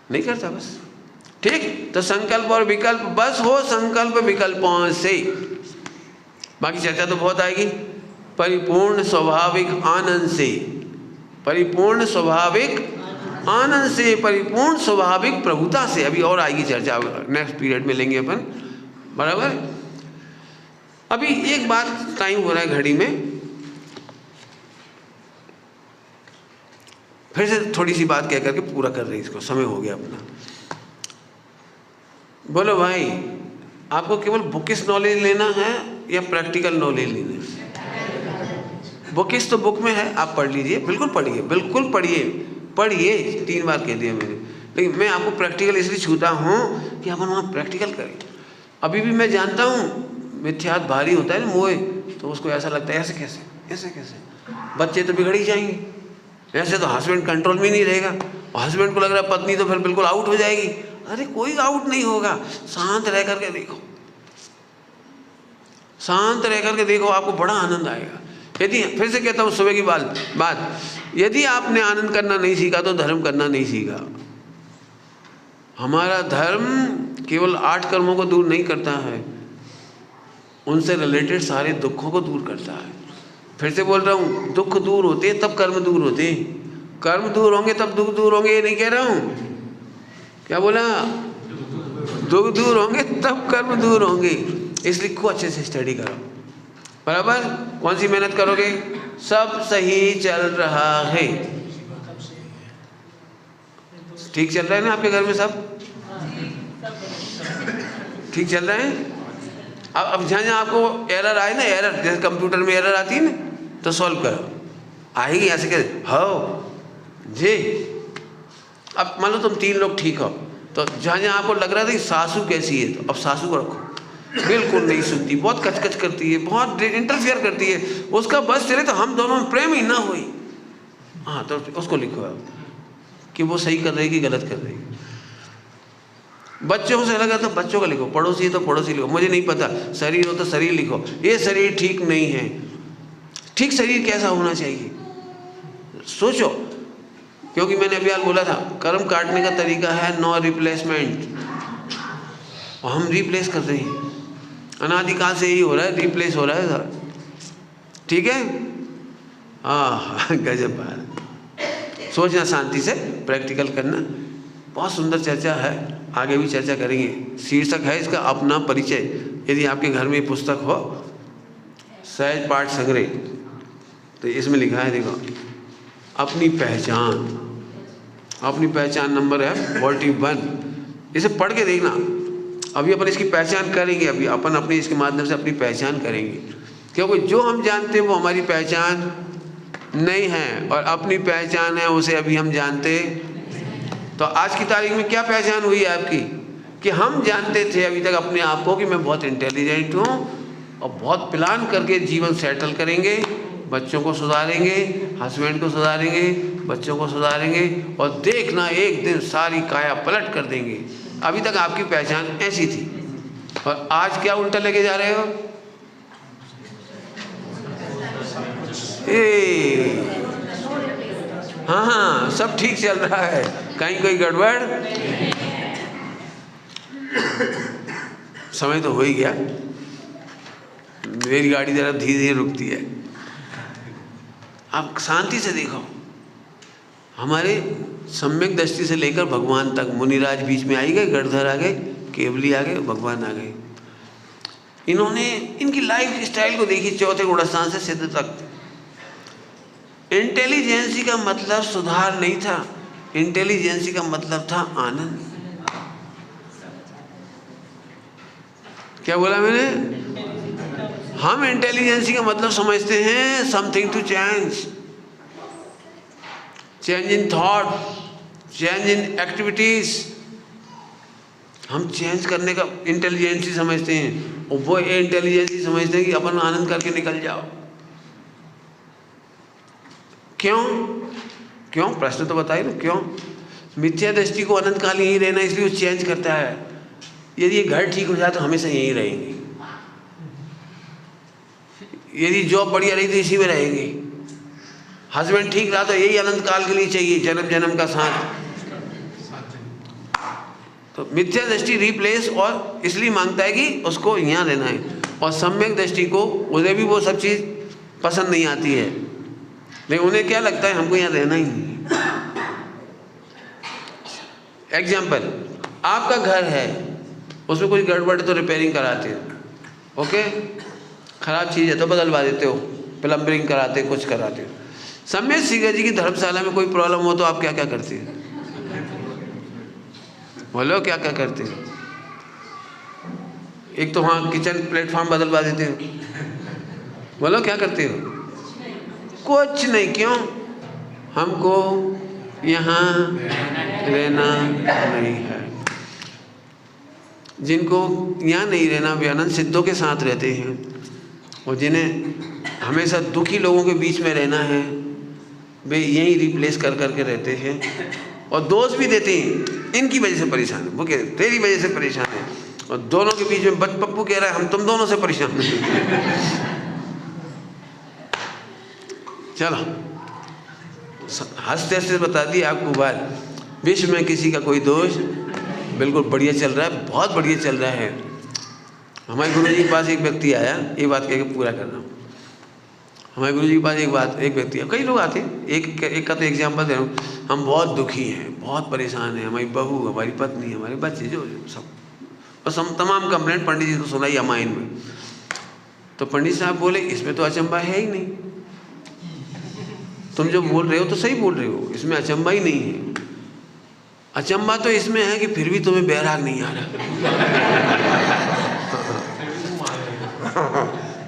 नहीं करता बस। ठीक, तो संकल्प और विकल्प बस हो संकल्प विकल्पों से। बाकी चर्चा तो बहुत आएगी। परिपूर्ण स्वाभाविक आनंद से, परिपूर्ण स्वाभाविक आनंद से, परिपूर्ण स्वाभाविक प्रभुता से। अभी और आएगी चर्चा, नेक्स्ट पीरियड में लेंगे अपन, बराबर। अभी एक बात, टाइम हो रहा है घड़ी में, फिर से थोड़ी सी बात कह करके पूरा कर रहे हैं इसको, समय हो गया अपना। बोलो भाई, आपको केवल बुकिश नॉलेज लेना है या प्रैक्टिकल नॉलेज लेना है? बुकिश तो बुक में है, आप पढ़ लीजिए, बिल्कुल पढ़िए, बिल्कुल पढ़िए, पढ़िए, 3 बार कह दिया मैंने। लेकिन मैं आपको प्रैक्टिकल इसलिए छूता हूँ कि अपन वहाँ प्रैक्टिकल करें। अभी भी मैं जानता हूँ मिथ्यात्व भारी होता है ना, मोह, तो उसको ऐसा लगता है ऐसे कैसे, ऐसे कैसे, बच्चे तो बिगड़ ही जाएंगे, ऐसे तो हस्बैंड कंट्रोल में नहीं रहेगा, और हस्बैंड को लग रहा है पत्नी तो फिर बिल्कुल आउट हो जाएगी। अरे कोई आउट नहीं होगा, शांत रह करके देखो, शांत रह करके देखो, आपको बड़ा आनंद आएगा। यदि, फिर से कहता हूँ सुबह की बात, यदि आपने आनंद करना नहीं सीखा तो धर्म करना नहीं सीखा। हमारा धर्म केवल 8 कर्मों को दूर नहीं करता है, उनसे रिलेटेड सारे दुखों को दूर करता है। फिर से बोल रहा हूँ, दुख दूर होते हैं तब कर्म दूर होते हैं, कर्म दूर होंगे तब दुख दूर होंगे, ये नहीं कह रहा हूँ। क्या बोला? दुख दूर होंगे तब कर्म दूर होंगे। इसलिए लिखो, अच्छे से स्टडी करो, बराबर। कौन सी मेहनत करोगे? सब सही चल रहा है, ठीक चल रहा है ना आपके घर में? सब ठीक चल रहा है। अब जहाँ जहाँ आपको एरर आए ना, एरर जैसे कंप्यूटर में एरर आती है ना, तो सॉल्व करो, आएगी ऐसे कह हो जी। अब मान लो तुम 3 लोग ठीक हो, तो जहाँ जहाँ आपको लग रहा था कि सासू कैसी है, तो अब सासू को रखो, बिल्कुल नहीं सुनती, बहुत कचकच करती है, बहुत इंटरफियर करती है, उसका बस चले तो हम दोनों में प्रेम ही ना हुई। हाँ, तो उसको लिखो कि वो सही कर रही कि गलत कर रही। बच्चों से लगा तो बच्चों का लिखो, पड़ोसी है तो पड़ोसी लिखो, मुझे नहीं पता, शरीर हो तो शरीर लिखो, ये शरीर ठीक नहीं है। ठीक शरीर कैसा होना चाहिए सोचो, क्योंकि मैंने अभी आज बोला था, कर्म काटने का तरीका है नो रिप्लेसमेंट, और हम रिप्लेस कर रहे हैं, अनादिकाल से यही हो रहा है, रिप्लेस हो रहा है सर। ठीक है, हाँ गजब बात। सोचना शांति से, प्रैक्टिकल करना। बहुत सुंदर चर्चा है, आगे भी चर्चा करेंगे। शीर्षक है इसका अपना परिचय। यदि आपके घर में पुस्तक हो सहज पाठ संग्रह, तो इसमें लिखा है, देखो, अपनी पहचान। अपनी पहचान नंबर है 41, इसे पढ़ के देखना। अभी अपन इसकी पहचान करेंगे, अभी अपन अपनी इसके माध्यम से अपनी पहचान करेंगे, क्योंकि जो हम जानते हैं वो हमारी पहचान नहीं है, और अपनी पहचान है उसे अभी हम जानते। तो आज की तारीख में क्या पहचान हुई है आपकी? कि हम जानते थे अभी तक अपने आप को कि मैं बहुत इंटेलिजेंट हूँ, और बहुत प्लान करके जीवन सेटल करेंगे, बच्चों को सुधारेंगे, हस्बैंड को सुधारेंगे, बच्चों को सुधारेंगे, और देखना एक दिन सारी काया पलट कर देंगे। अभी तक आपकी पहचान ऐसी थी, और आज क्या उल्टा लेके जा रहे हो? हाँ, सब ठीक चल रहा है, कहीं कोई गड़बड़? समय तो हो ही गया, मेरी गाड़ी जरा धीरे धीरे रुकती है। आप शांति से देखो, हमारे सम्यक दृष्टि से लेकर भगवान तक, मुनिराज बीच में आई गए, गणधर आ गए, केवली आ गए, भगवान आ गए। इन्होंने इनकी लाइफ स्टाइल को देखी, चौथे गुणस्थान से सिद्ध तक। इंटेलिजेंसी का मतलब सुधार नहीं था, इंटेलिजेंसी का मतलब था आनंद। क्या बोला मैंने? हम इंटेलिजेंसी का मतलब समझते हैं something to change, change in thought, change in activities. हम चेंज करने का इंटेलिजेंसी समझते हैं, और वो इंटेलिजेंसी समझते हैं कि अपन आनंद करके निकल जाओ। क्यों? क्यों? प्रश्न तो बताइए ना, क्यों? मिथ्या दृष्टि को अनंत काल यहीं रहना, इसलिए वो चेंज करता है। यदि ये घर ठीक हो जाए तो हमेशा यहीं रहेंगे, यदि जॉब बढ़िया रही तो इसी में रहेंगे, हस्बैंड ठीक रहा तो यही अनंत काल के लिए चाहिए, जन्म जन्म का साथ। तो मिथ्या दृष्टि रिप्लेस और इसलिए मांगता है कि उसको यहाँ रहना है, और सम्यक दृष्टि को उन्हें भी वो सब चीज़ पसंद नहीं आती है, लेकिन उन्हें क्या लगता है हमको यहाँ रहना ही नहीं। एग्जाम्पल, आपका घर है, उसमें कुछ गड़बड़ है तो रिपेयरिंग कराते हो, ओके, खराब चीज़ है तो बदलवा देते हो, प्लम्बरिंग कराते, कुछ कराते हो। सम्यक सीगा जी की धर्मशाला में कोई प्रॉब्लम हो तो आप क्या क्या करते हैं? बोलो, क्या क्या करते हैं? एक तो वहाँ किचन प्लेटफॉर्म बदलवा देते हो, बोलो क्या करते हो? कुछ नहीं। क्यों? हमको यहाँ रहना नहीं है। जिनको यहाँ नहीं रहना वे अनंत सिद्धों के साथ रहते हैं, और जिन्हें हमेशा दुखी लोगों के बीच में रहना है वे यहीं रिप्लेस कर करके रहते हैं, और दोष भी देते हैं, इनकी वजह से परेशान है, वो कह तेरी वजह से परेशान है, और दोनों के बीच में पप्पू कह रहा है हम तुम दोनों से परेशान हैं। चलो, हंसते हंसते बता दिए आपको बात। विश्व में किसी का कोई दोष, बिल्कुल बढ़िया चल रहा है, बहुत बढ़िया चल रहा है। हमारे गुरु जी के पास एक व्यक्ति आया, ये बात कह के पूरा कर रहा हूँ। हमारे गुरु जी के पास एक व्यक्ति आया, कई लोग आते हैं, एक का तो एग्जाम्पल दे रहा हूँ। हम बहुत दुखी हैं, बहुत परेशान हैं, हमारी बहू, हमारी पत्नी, हमारे बच्चे, जो सब, बस हम तमाम कंप्लेंट पंडित जी को सुनाई अमाइन में। तो पंडित साहब बोले इसमें तो अचंबा है ही नहीं, तुम जो बोल रहे हो तो सही बोल रहे हो, इसमें अचंबा ही नहीं है। अचंबा तो इसमें है कि फिर भी तुम्हें बैराग नहीं आ रहा।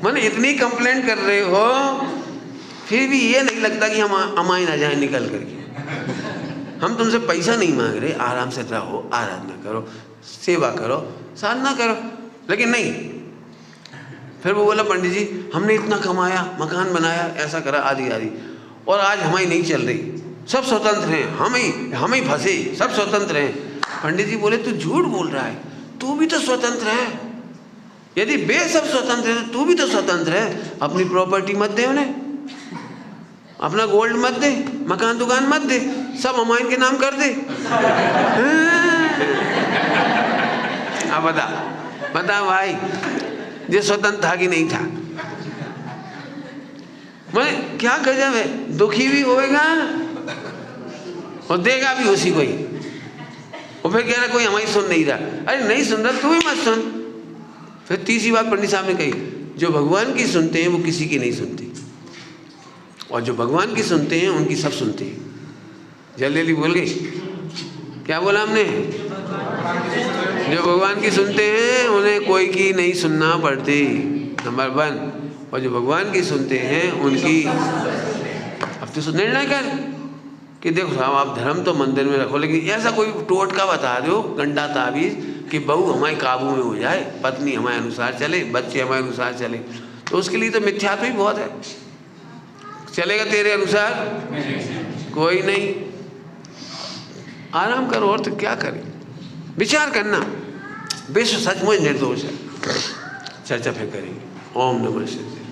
माने इतनी कंप्लेंट कर रहे हो फिर भी ये नहीं लगता कि हम अमाइन आ जाए निकल करके। हम तुमसे पैसा नहीं मांग रहे, आराम से रहो, आराधना करो, सेवा करो, साधना करो, लेकिन नहीं। फिर वो बोला पंडित जी हमने इतना कमाया, मकान बनाया, ऐसा करा, आदि आदि, और आज हमारी नहीं चल रही, सब स्वतंत्र हैं, हम ही फंसे, सब स्वतंत्र हैं। पंडित जी बोले तू झूठ बोल रहा है, तू भी तो स्वतंत्र है। यदि वे सब स्वतंत्र है तो तू भी तो स्वतंत्र है। अपनी प्रॉपर्टी मत दे उन्हें, अपना गोल्ड मत दे, मकान दुकान मत दे, सब अमाइन के नाम कर दे। अब बता भाई, ये स्वतंत्र था कि नहीं था? मैं क्या गजब है, दुखी भी होएगा और देगा भी उसी को ही, और फिर कह रहा कोई हमारी सुन नहीं रहा। अरे नहीं सुन रहा, तू भी मत सुन। फिर तीसरी बात पंडित साहब ने कही, जो भगवान की सुनते हैं वो किसी की नहीं सुनती, और जो भगवान की सुनते हैं उनकी सब सुनते हैं। जल्दी जल्दी बोल गई, क्या बोला हमने? जो भगवान की सुनते हैं उन्हें कोई की नहीं सुनना पड़ती, नंबर 1। और जो भगवान की सुनते हैं उनकी, अब तो निर्णय कर कि देखो साहब आप धर्म तो मंदिर में रखो, लेकिन ऐसा कोई टोटका बता दो, गंडा ताबीज, कि बहू हमारे काबू में हो जाए, पत्नी हमारे अनुसार चले, बच्चे हमारे अनुसार चले, तो उसके लिए तो मिथ्यात्व ही बहुत है। चलेगा तेरे अनुसार? कोई नहीं। आराम करो, और तो क्या करें, विचार करना। विश्व सचमुच निर्दोष है। चर्चा फिर करेंगे। ओम नमः शिवाय।